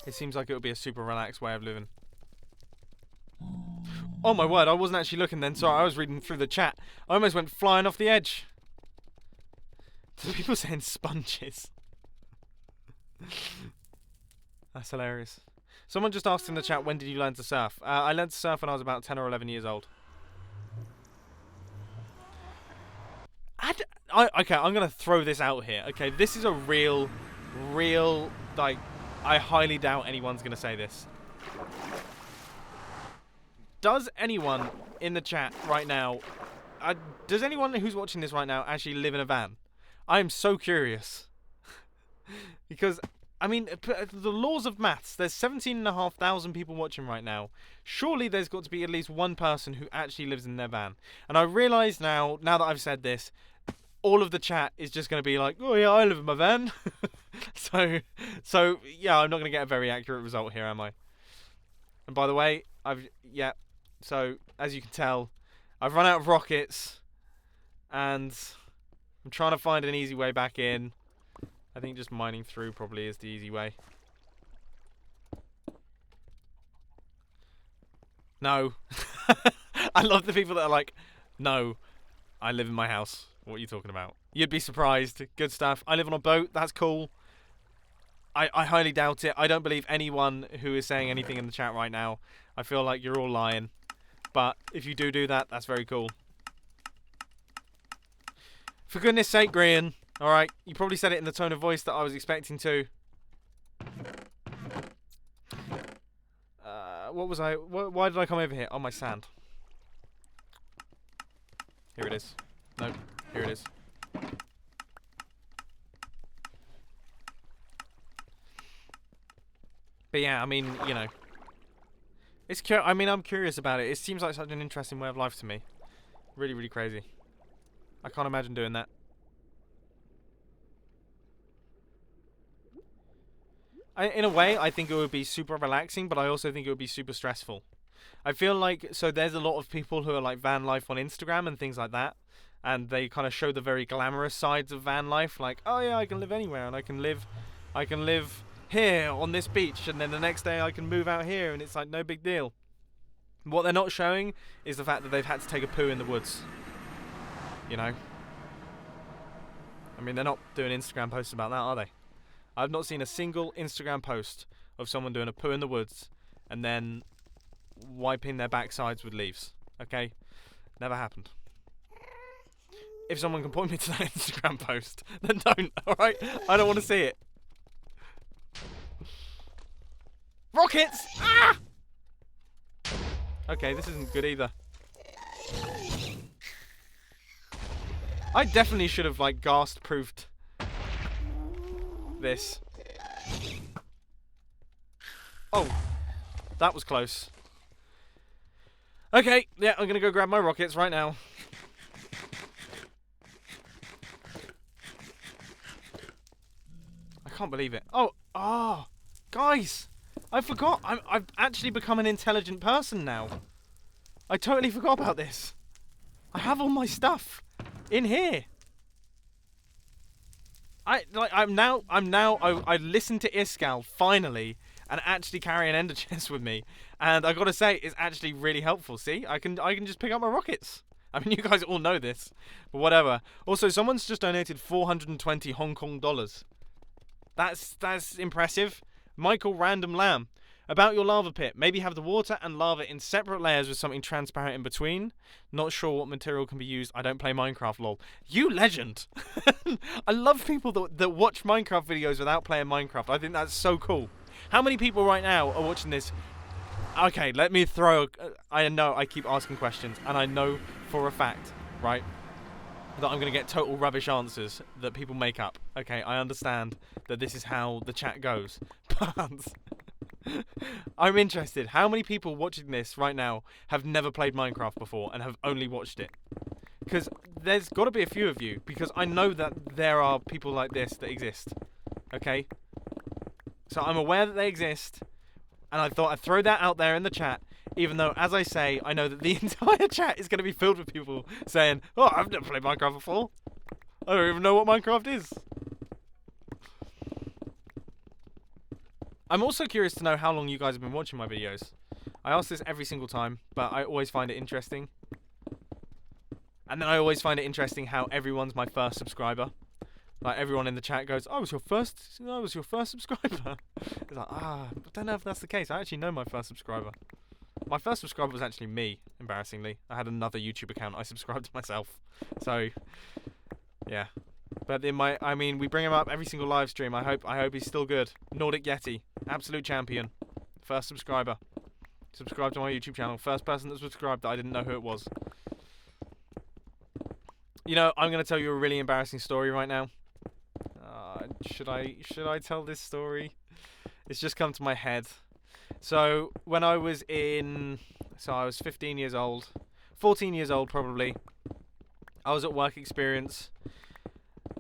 [SPEAKER 1] It seems like it would be a super relaxed way of living. Oh my word, I wasn't actually looking then. Sorry, I was reading through the chat. I almost went flying off the edge. There's people saying sponges. That's hilarious. Someone just asked in the chat, when did you learn to surf? I learned to surf when I was about 10 or 11 years old. Okay, I'm going to throw this out here. Okay, this is a real, like, I highly doubt anyone's going to say this. Does anyone in the chat right now, does anyone who's watching this right now actually live in a van? I am so curious. Because, I mean, the laws of maths, there's 17,500 people watching right now. Surely there's got to be at least one person who actually lives in their van. And I realise now that I've said this, all of the chat is just going to be like, oh yeah, I live in my van. so yeah, I'm not going to get a very accurate result here, am I? And by the way, so as you can tell, I've run out of rockets, and I'm trying to find an easy way back in. I think just mining through probably is the easy way. No. I love the people that are like, no, I live in my house. What are you talking about? You'd be surprised. Good stuff. I live on a boat. That's cool. I highly doubt it. I don't believe anyone who is saying anything in the chat right now. I feel like you're all lying. But if you do that, that's very cool. For goodness sake, Grian. Alright, you probably said it in the tone of voice that I was expecting to. What was I... Why did I come over here? Oh, my sand. Here it is. Nope. Here it is. But yeah, I mean, you know. I mean, I'm curious about it. It seems like such an interesting way of life to me. Really, really crazy. I can't imagine doing that. In a way, I think it would be super relaxing, but I also think it would be super stressful. I feel like, so there's a lot of people who are like van life on Instagram and things like that, and they kind of show the very glamorous sides of van life, like, oh yeah, I can live anywhere, and I can live here on this beach, and then the next day I can move out here, and it's like no big deal. What they're not showing is the fact that they've had to take a poo in the woods. You know? I mean, they're not doing Instagram posts about that, are they? I've not seen a single Instagram post of someone doing a poo in the woods and then wiping their backsides with leaves. Okay? Never happened. If someone can point me to that Instagram post, then don't, alright? I don't want to see it. Rockets! Ah! Okay, this isn't good either. I definitely should have, like, ghast-proofed this. Oh, that was close. Okay, yeah, I'm gonna go grab my rockets right now. I can't believe it. Oh, guys, I forgot. I've actually become an intelligent person now. I totally forgot about this. I have all my stuff in here. I listened to Iskal finally and actually carry an ender chest with me, and I gotta say it's actually really helpful. See, I can just pick up my rockets. I mean, you guys all know this, but whatever. Also, someone's just donated 420 Hong Kong dollars. That's impressive. Michael Random Lamb. About your lava pit, maybe have the water and lava in separate layers with something transparent in between. Not sure what material can be used. I don't play Minecraft, lol. You legend! I love people that watch Minecraft videos without playing Minecraft. I think that's so cool. How many people right now are watching this? Okay, let me throw... I know I keep asking questions, and I know for a fact, right, that I'm going to get total rubbish answers that people make up. Okay, I understand that this is how the chat goes. But... I'm interested. How many people watching this right now have never played Minecraft before and have only watched it? Because there's got to be a few of you, because I know that there are people like this that exist. Okay? So I'm aware that they exist, and I thought I'd throw that out there in the chat, even though, as I say, I know that the entire chat is going to be filled with people saying, oh, I've never played Minecraft before. I don't even know what Minecraft is. I'm also curious to know how long you guys have been watching my videos. I ask this every single time, but I always find it interesting. And then I always find it interesting how everyone's my first subscriber. Like, everyone in the chat goes, I was your first subscriber. It's like, I don't know if that's the case. I actually know my first subscriber. My first subscriber was actually me, embarrassingly. I had another YouTube account. I subscribed to myself. So, yeah. But we bring him up every single live stream. I hope he's still good. Nordic Yeti, absolute champion. First subscriber. Subscribe to my YouTube channel. First person that subscribed that I didn't know who it was. You know, I'm going to tell you a really embarrassing story right now. Should I tell this story? It's just come to my head. So when I was 15 years old, 14 years old probably. I was at work experience,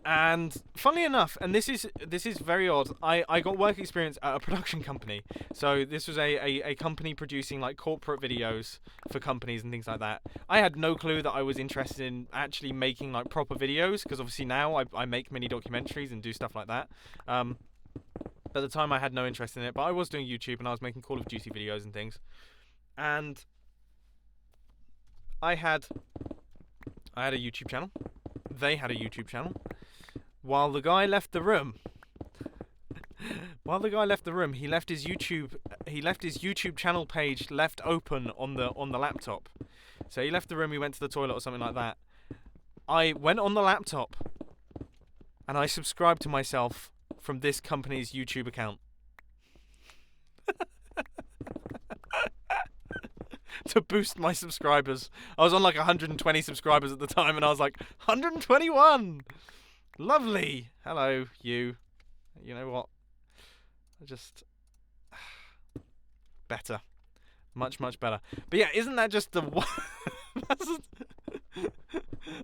[SPEAKER 1] and funnily enough, and this is very odd, I got work experience at a production company. So this was a company producing like corporate videos for companies and things like that. I had no clue that I was interested in actually making like proper videos, because obviously now I make mini documentaries and do stuff like that. At the time I had no interest in it, but I was doing YouTube and I was making Call of Duty videos and things. And I had a YouTube channel. They had a YouTube channel. While the guy left the room, he left his YouTube channel page left open on the laptop. So he left the room, he went to the toilet or something like that. I went on the laptop and I subscribed to myself from this company's YouTube account. To boost my subscribers. I was on like 120 subscribers at the time, and I was like, 121! Lovely! Hello, you. You know what? Better. Much, much better. But yeah, isn't that just the one...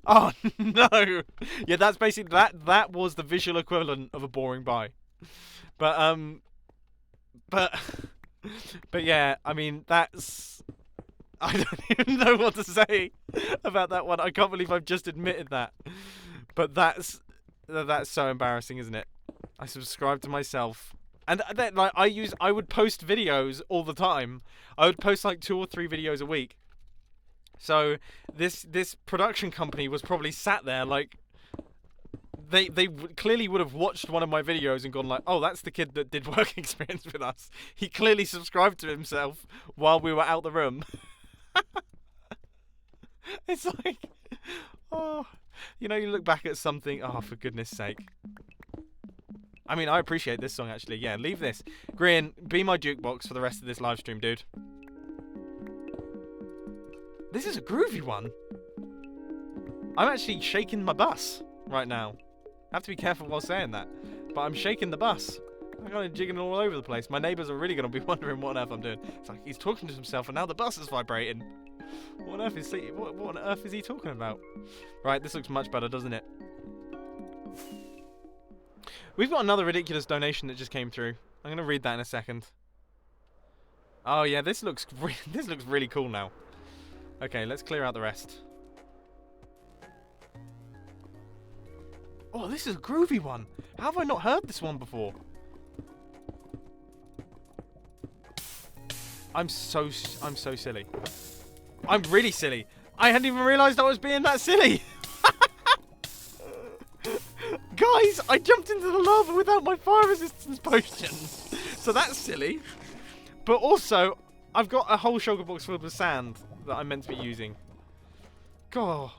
[SPEAKER 1] Oh, no! Yeah, that's basically... That was the visual equivalent of a boring buy. But yeah, I mean, that's... I don't even know what to say about that one. I can't believe I've just admitted that. But that's so embarrassing, isn't it? I subscribed to myself, and then like I would post videos all the time. I would post like 2 or 3 videos a week. So this production company was probably sat there like they clearly would have watched one of my videos and gone like, oh, that's the kid that did work experience with us. He clearly subscribed to himself while we were out the room. It's like, oh, you know, you look back at something, oh, for goodness sake. I mean, I appreciate this song, actually. Yeah, leave this. Grian, be my jukebox for the rest of this live stream, dude. This is a groovy one. I'm actually shaking my bus right now. I have to be careful while saying that. But I'm shaking the bus. I'm kind of jigging all over the place. My neighbours are really going to be wondering what on earth I'm doing. It's like he's talking to himself and now the bus is vibrating. What on earth is he talking about? Right, this looks much better, doesn't it? We've got another ridiculous donation that just came through. I'm going to read that in a second. Oh yeah, this looks really cool now. Okay, let's clear out the rest. Oh, this is a groovy one. How have I not heard this one before? I'm so silly. I'm really silly. I hadn't even realised I was being that silly. Guys, I jumped into the lava without my fire resistance potion. So that's silly. But also, I've got a whole sugar box filled with sand that I'm meant to be using. God,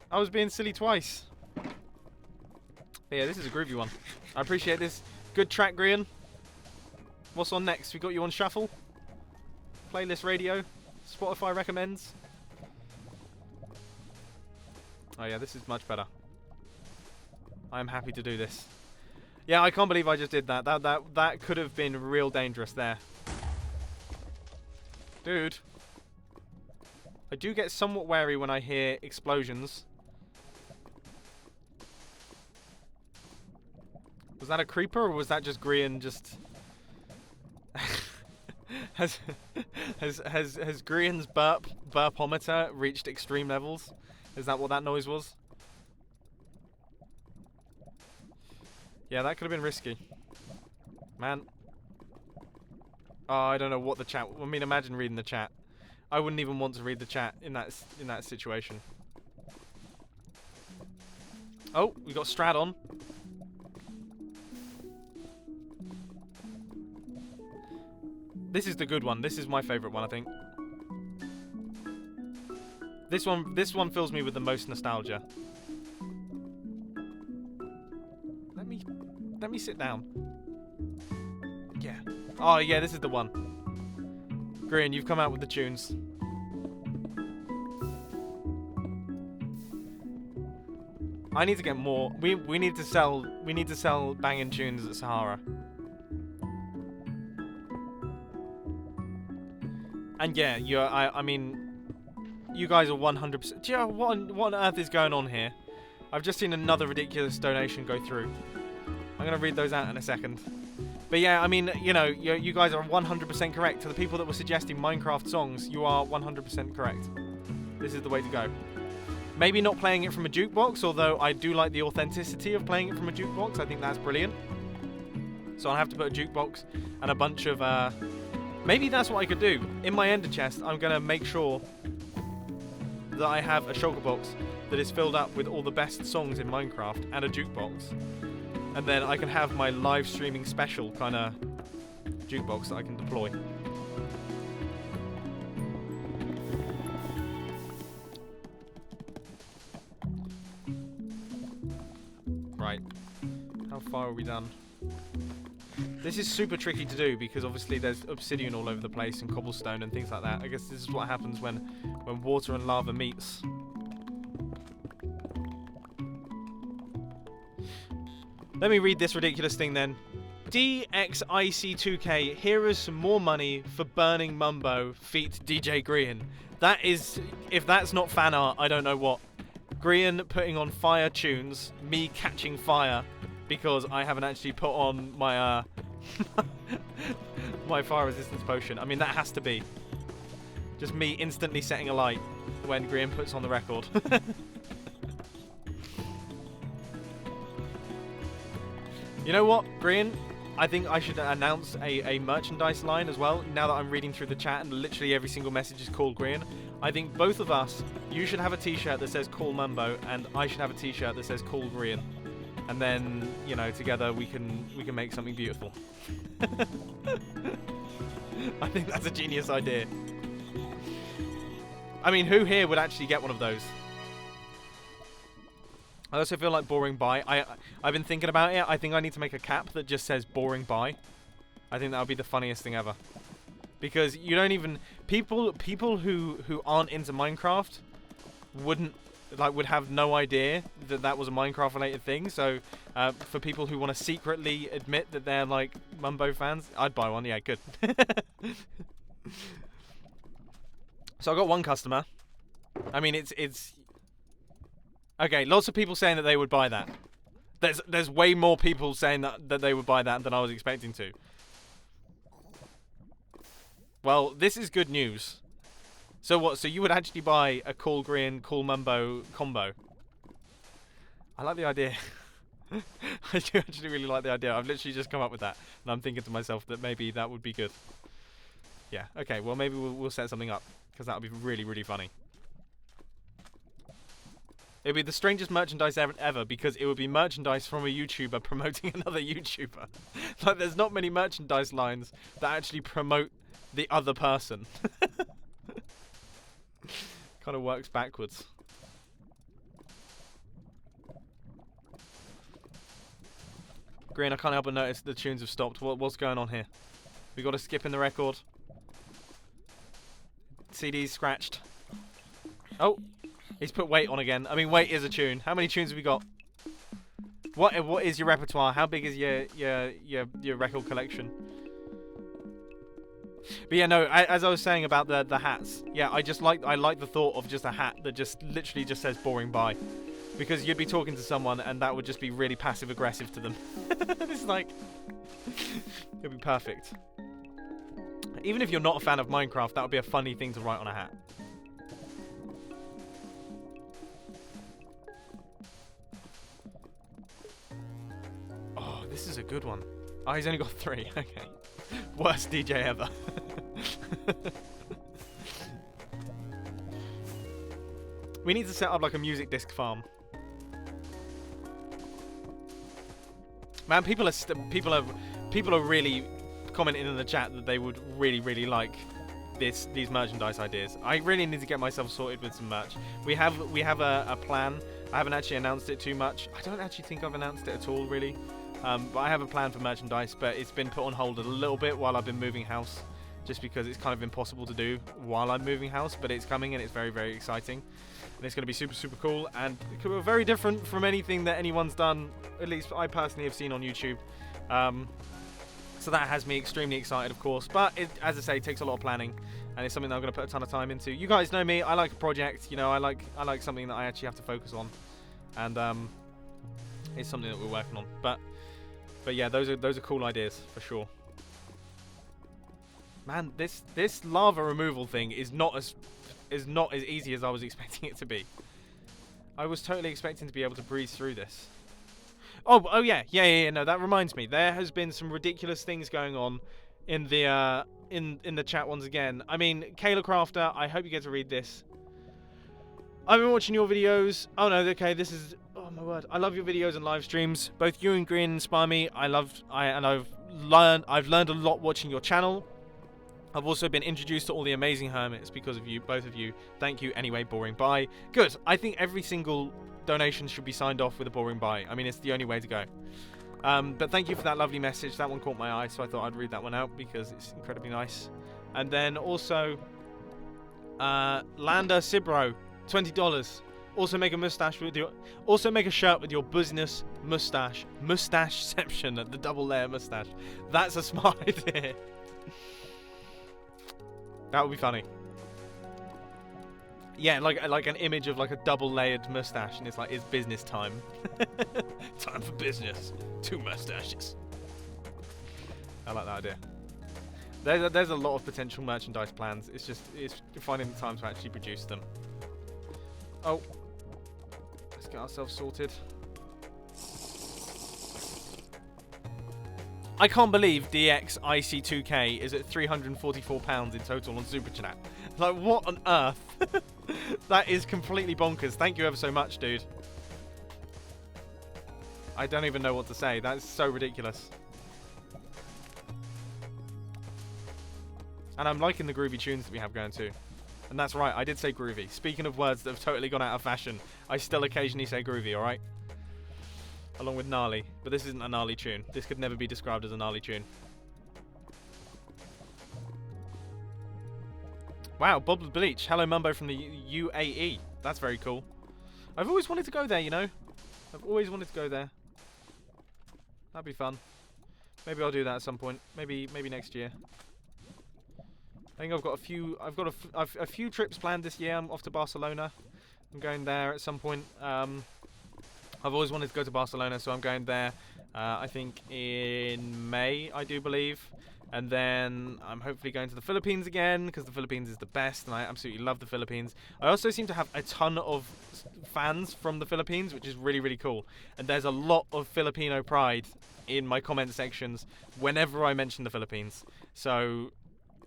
[SPEAKER 1] I was being silly twice. But yeah, this is a groovy one. I appreciate this. Good track, Grian. What's on next? We got you on shuffle. Playlist radio. Spotify recommends. Oh yeah, this is much better. I am happy to do this. Yeah, I can't believe I just did that. That could have been real dangerous there. Dude. I do get somewhat wary when I hear explosions. Was that a creeper, or was that just Grian just... has Grian's burpometer reached extreme levels? Is that what that noise was? Yeah, that could have been risky. Man. Oh, I don't know what the chat... I mean, imagine reading the chat. I wouldn't even want to read the chat in that situation. Oh, we got Strad on. This is the good one. This is my favourite one, I think. This one fills me with the most nostalgia. Let me sit down. Yeah. Oh yeah, this is the one. Grian, you've come out with the tunes. I need to get more. We need to sell banging tunes at Sahara. And yeah, I mean, you guys are 100%. Do you know what on earth is going on here? I've just seen another ridiculous donation go through. I'm gonna read those out in a second. But yeah, I mean, you know, you guys are 100% correct. To the people that were suggesting Minecraft songs, you are 100% correct. This is the way to go. Maybe not playing it from a jukebox, although I do like the authenticity of playing it from a jukebox. I think that's brilliant. So I'll have to put a jukebox and a bunch of... maybe that's what I could do. In my ender chest, I'm going to make sure that I have a shulker box that is filled up with all the best songs in Minecraft and a jukebox. And then I can have my live streaming special kind of jukebox that I can deploy. Right. How far are we done? This is super tricky to do because obviously there's obsidian all over the place and cobblestone and things like that. I guess this is what happens when water and lava meets. Let me read this ridiculous thing then. DXIC2K, here is some more money for burning Mumbo, feat DJ Grian. That is, if that's not fan art, I don't know what. Grian putting on fire tunes, me catching fire, because I haven't actually put on my, my fire resistance potion. I mean, that has to be. Just me instantly setting alight when Grian puts on the record. You know what, Grian? I think I should announce a merchandise line as well, now that I'm reading through the chat and literally every single message is called Grian. I think both of us, you should have a t-shirt that says Call Mumbo, and I should have a t-shirt that says Call Grian. And then, you know, together we can make something beautiful. I think that's a genius idea. I mean, who here would actually get one of those? I also feel like boring by. I've been thinking about it. I think I need to make a cap that just says boring by. I think that would be the funniest thing ever. Because you don't even... People who aren't into Minecraft would have no idea that that was a Minecraft related thing. So for people who want to secretly admit that they're like Mumbo fans, I'd buy one. Yeah, good. So I got one customer. I mean, it's okay, lots of people saying that they would buy that. There's way more people saying that they would buy that than I was expecting to. Well, this is good news. So what? So you would actually buy a Call Grian, Call Mumbo combo? I like the idea. I do actually really like the idea. I've literally just come up with that, and I'm thinking to myself that maybe that would be good. Yeah. Okay. Well, maybe we'll set something up because that would be really, really funny. It would be the strangest merchandise ever because it would be merchandise from a YouTuber promoting another YouTuber. Like, there's not many merchandise lines that actually promote the other person. Kind of works backwards. Green, I can't help but notice the tunes have stopped. What's going on here? We got a skip in the record. CD's scratched. Oh! He's put Wait on again. I mean, Wait is a tune. How many tunes have we got? What is your repertoire? How big is your record collection? But yeah, no. As I was saying about the hats. Yeah, I like the thought of just a hat that just literally just says "boring by." because you'd be talking to someone and that would just be really passive aggressive to them. It's like, it'd be perfect. Even if you're not a fan of Minecraft, that would be a funny thing to write on a hat. Oh, this is a good one. Oh, he's only got 3. Okay. Worst DJ ever. We need to set up like a music disc farm. Man, people are really commenting in the chat that they would really like these merchandise ideas. I really need to get myself sorted with some merch. We have a plan. I haven't actually announced it too much. I don't actually think I've announced it at all, really. But I have a plan for merchandise, but it's been put on hold a little bit while I've been moving house, just because it's kind of impossible to do while I'm moving house. But it's coming, and it's very exciting, and it's going to be super cool, and it could be very different from anything that anyone's done. At least I personally have seen on YouTube. So that has me extremely excited, of course. But it, as I say, takes a lot of planning, and it's something that I'm going to put a ton of time into. You guys know me. I like a project. You know, I like something that I actually have to focus on, and it's something that we're working on. But yeah, those are cool ideas for sure. Man, this lava removal thing is not as easy as I was expecting it to be. I was totally expecting to be able to breeze through this. Oh yeah. No, that reminds me. There has been some ridiculous things going on in the in the chat once again. I mean, Kayla Crafter, I hope you get to read this. I've been watching your videos. Oh no, okay, this is, oh my word. I love your videos and live streams. Both you and Green inspire me. I've learned a lot watching your channel. I've also been introduced to all the amazing hermits because of you, both of you. Thank you anyway, boring bye. Good. I think every single donation should be signed off with a boring bye. I mean, it's the only way to go. But thank you for that lovely message. That one caught my eye, so I thought I'd read that one out because it's incredibly nice. And then also, Landa Sibro, $20. Also make a mustache with your. Also make a shirt with your business mustache. Mustacheception at the double layer mustache. That's a smart idea. That would be funny. Yeah, like an image of like a double layered mustache, and it's like, it's business time. Time for business. 2 mustaches. I like that idea. There's a lot of potential merchandise plans. It's finding the time to actually produce them. Oh, let's get ourselves sorted. I can't believe DXIC2K is at £344 in total on Super Chat. Like, what on earth? That is completely bonkers. Thank you ever so much, dude. I don't even know what to say. That is so ridiculous. And I'm liking the groovy tunes that we have going too. And that's right, I did say groovy. Speaking of words that have totally gone out of fashion, I still occasionally say groovy, alright? Along with gnarly. But this isn't a gnarly tune. This could never be described as a gnarly tune. Wow, Bob Bleach. Hello, Mumbo from the UAE. That's very cool. I've always wanted to go there, you know? I've always wanted to go there. That'd be fun. Maybe I'll do that at some point. Maybe next year. I think I've got a few trips planned this year. I'm off to Barcelona. I'm going there at some point. I've always wanted to go to Barcelona, so I'm going there. I think in May, I do believe. And then I'm hopefully going to the Philippines again, because the Philippines is the best, and I absolutely love the Philippines. I also seem to have a ton of fans from the Philippines, which is really cool. And there's a lot of Filipino pride in my comment sections whenever I mention the Philippines. So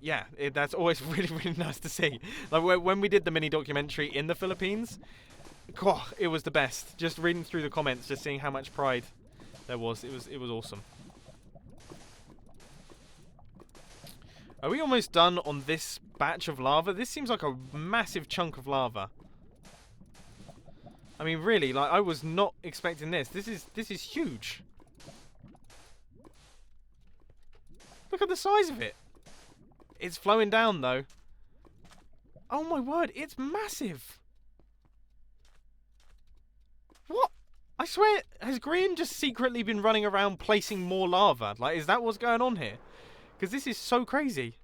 [SPEAKER 1] yeah, that's always really nice to see. Like when we did the mini documentary in the Philippines, God, it was the best. Just reading through the comments, just seeing how much pride there was. It was awesome. Are we almost done on this batch of lava? This seems like a massive chunk of lava. I mean, really, like, I was not expecting this. This is huge. Look at the size of it. It's flowing down, though. Oh my word, it's massive. What? I swear, has Green just secretly been running around placing more lava? Like, is that what's going on here? Because this is so crazy.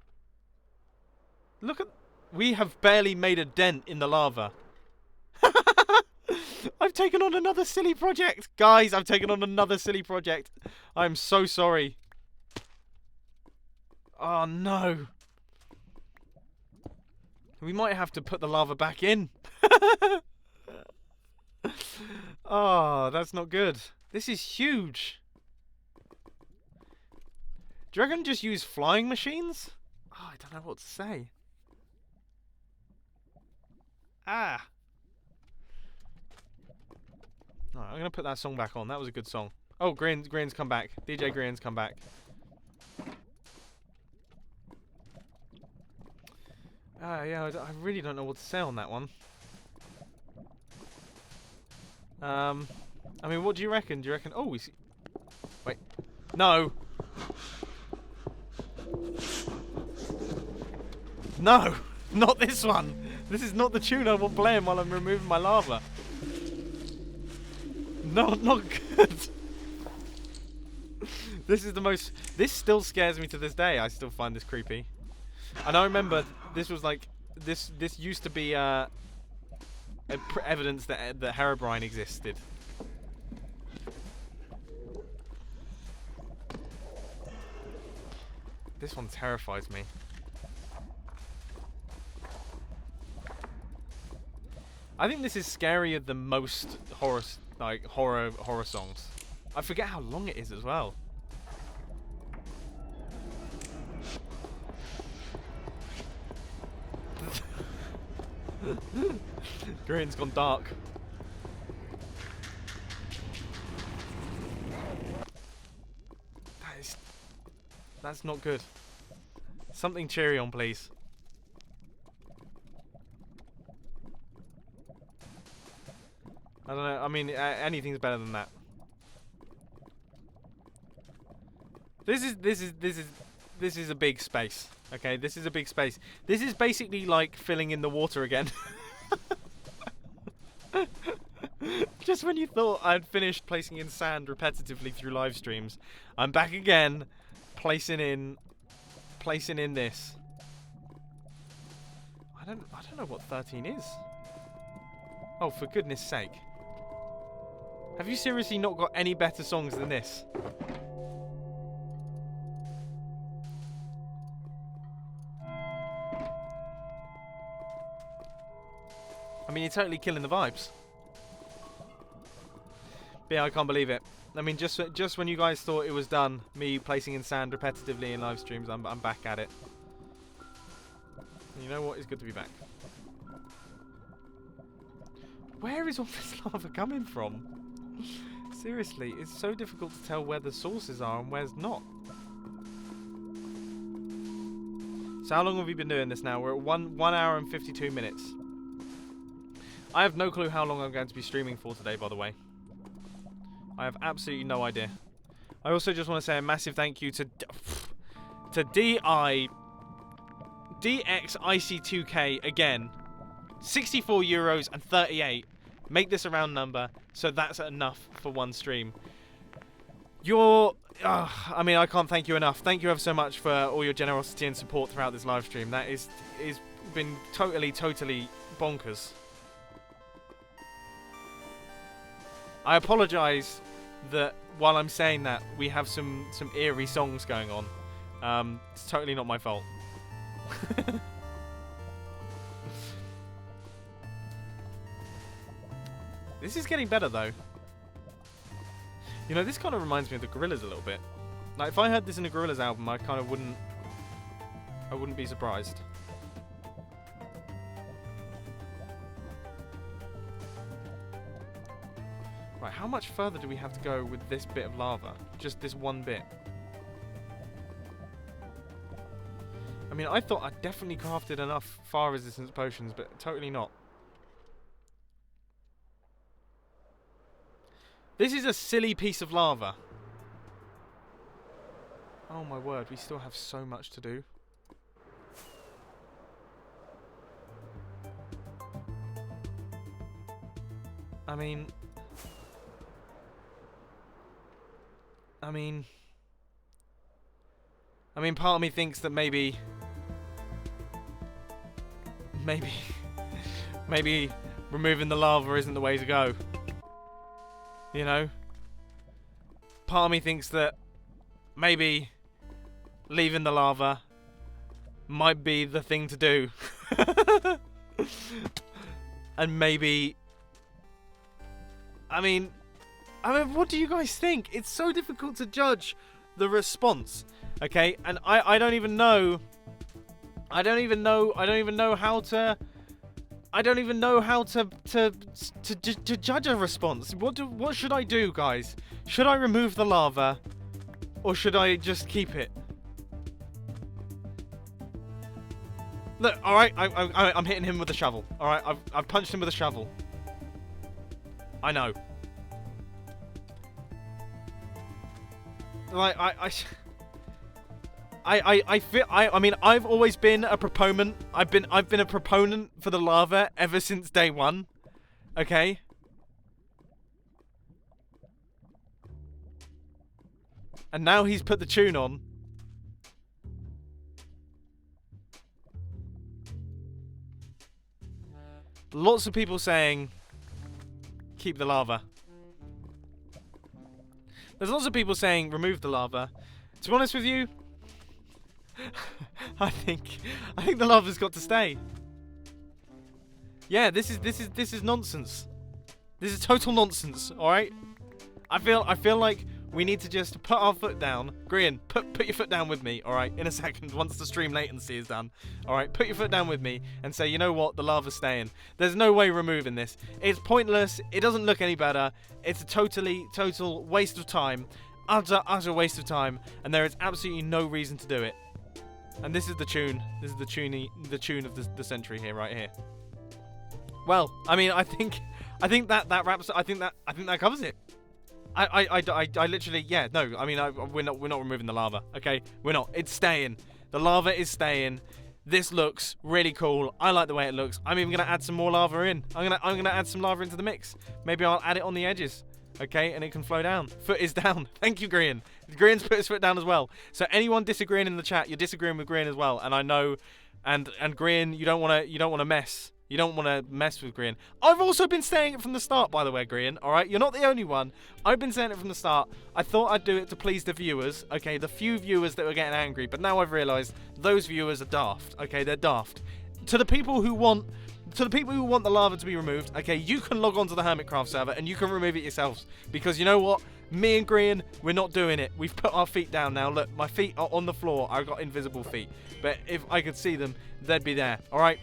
[SPEAKER 1] Look at... We have barely made a dent in the lava. I I've taken on another silly project. Guys, I've taken on another silly project. I'm so sorry. Oh, no. We might have to put the lava back in. Oh, that's not good. This is huge. Do you reckon just use flying machines? Oh, I don't know what to say. Ah. Alright, I'm going to put that song back on. That was a good song. Oh, Green's come back. DJ Green's come back. Yeah, I really don't know what to say on that one. I mean, what do you reckon? Do you reckon... Oh, we see... Wait. No! No! Not this one! This is not the tune I want playing while I'm removing my lava. No, not good! This is the most... This still scares me to this day. I still find this creepy. And I remember this was like... This used to be evidence that Herobrine existed. This one terrifies me. I think this is scarier than most horror songs. I forget how long it is as well. Green's gone dark. That's not good. Something cheery on, please. I don't know. I mean, anything's better than that. This is a big space. Okay, this is a big space. This is basically like filling in the water again. Just when you thought I'd finished placing in sand repetitively through live streams, I'm back again, placing in this. I don't know what 13 is. Oh, for goodness sake. Have you seriously not got any better songs than this? I mean, you're totally killing the vibes. But yeah, I can't believe it. I mean, just when you guys thought it was done, me placing in sand repetitively in live streams, I'm back at it. And you know what? It's good to be back. Where is all this lava coming from? Seriously, it's so difficult to tell where the sources are and where's not. So how long have we been doing this now? We're at 1 hour and 52 minutes. I have no clue how long I'm going to be streaming for today, by the way. I have absolutely no idea. I also just want to say a massive thank you to DXIC2K again. 64 euros and 38. Make this a round number, so that's enough for one stream. I mean, I can't thank you enough. Thank you ever so much for all your generosity and support throughout this live stream. That is been totally bonkers. I apologise that while I'm saying that, we have some eerie songs going on. It's totally not my fault. This is getting better though. You know, this kind of reminds me of the Gorillaz a little bit. Like, if I heard this in a Gorillaz album, I kind of wouldn't be surprised. Right, how much further do we have to go with this bit of lava? Just this one bit. I mean, I thought I'd definitely crafted enough fire resistance potions, but totally not. This is a silly piece of lava. Oh my word, we still have so much to do. I mean, part of me thinks that maybe removing the lava isn't the way to go. You know? Part of me thinks that maybe leaving the lava might be the thing to do. And maybe... I mean, what do you guys think? It's so difficult to judge the response, okay? And I don't even know... I don't even know how to judge a response. What should I do, guys? Should I remove the lava, or should I just keep it? Look, all right, I'm hitting him with a shovel. All right, I've punched him with a shovel. I know. Like I mean, I've always been a proponent. I've been a proponent for the lava ever since day one. Okay? And now he's put the tune on. Lots of people saying keep the lava. There's lots of people saying remove the lava. To be honest with you, I think the lava's got to stay. Yeah, this is nonsense. This is total nonsense. All right. I feel like we need to just put our foot down. Grian, put your foot down with me. All right. In a second, once the stream latency is done. All right. Put your foot down with me and say, you know what, the lava's staying. There's no way removing this. It's pointless. It doesn't look any better. It's a total waste of time. Utter waste of time. And there is absolutely no reason to do it. And this is the tune. This is the tune of the century here, right here. Well, I mean, I think that wraps. I think that covers it. I literally, yeah, no. I mean, we're not removing the lava. Okay, we're not. It's staying. The lava is staying. This looks really cool. I like the way it looks. I'm even gonna add some more lava in. I'm gonna add some lava into the mix. Maybe I'll add it on the edges. Okay, and it can flow down. Foot is down. Thank you, Grian. Grian's put his foot down as well. So anyone disagreeing in the chat, you're disagreeing with Grian as well. And I know, and Grian, you don't wanna mess. You don't want to mess with Grian. I've also been saying it from the start, by the way, Grian. All right, you're not the only one. I've been saying it from the start. I thought I'd do it to please the viewers. Okay, the few viewers that were getting angry, but now I've realised those viewers are daft. Okay, they're daft. To the people who want the lava to be removed, okay, you can log on to the Hermitcraft server and you can remove it yourselves. Because you know what? Me and Grian, we're not doing it. We've put our feet down now. Look, my feet are on the floor. I've got invisible feet. But if I could see them, they'd be there. All right?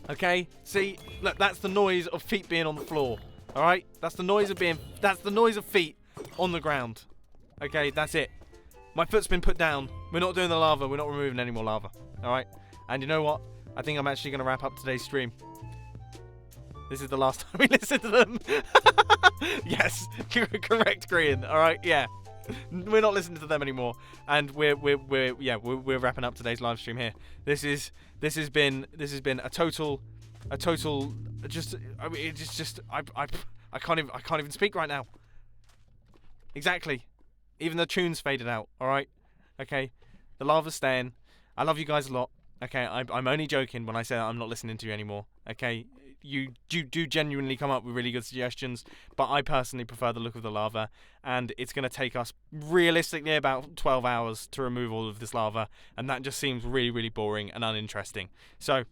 [SPEAKER 1] Okay? See? Look, that's the noise of feet being on the floor. All right? That's the noise of feet on the ground. Okay? That's it. My foot's been put down. We're not doing the lava. We're not removing any more lava. All right? And you know what? I think I'm actually going to wrap up today's stream. This is the last time we listen to them. Yes, correct, Grian. All right, yeah, we're not listening to them anymore, and we're wrapping up today's live stream here. This has been a total. Just I mean, it's just I can't even speak right now. Exactly, even the tune's faded out. All right, okay, the lava's staying. I love you guys a lot. Okay, I'm only joking when I say that I'm not listening to you anymore. Okay. You do genuinely come up with really good suggestions, but I personally prefer the look of the lava, and it's going to take us realistically about 12 hours to remove all of this lava, and that just seems really, really boring and uninteresting. So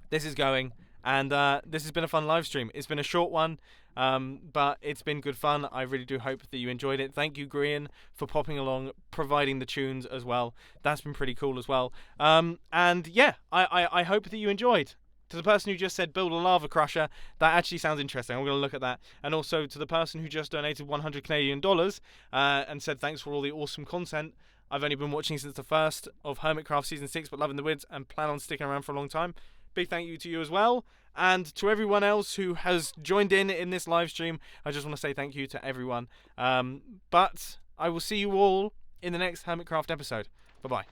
[SPEAKER 1] this is going, and this has been a fun live stream. It's been a short one, but it's been good fun. I really do hope that you enjoyed it. Thank you, Grian, for popping along, providing the tunes as well. That's been pretty cool as well. And yeah, I hope that you enjoyed. To the person who just said build a lava crusher, that actually sounds interesting. I'm going to look at that. And also to the person who just donated $100 Canadian and said thanks for all the awesome content. I've only been watching since the first of Hermitcraft Season 6, but loving the vids and plan on sticking around for a long time. Big thank you to you as well. And to everyone else who has joined in this live stream, I just want to say thank you to everyone. But I will see you all in the next Hermitcraft episode. Bye-bye.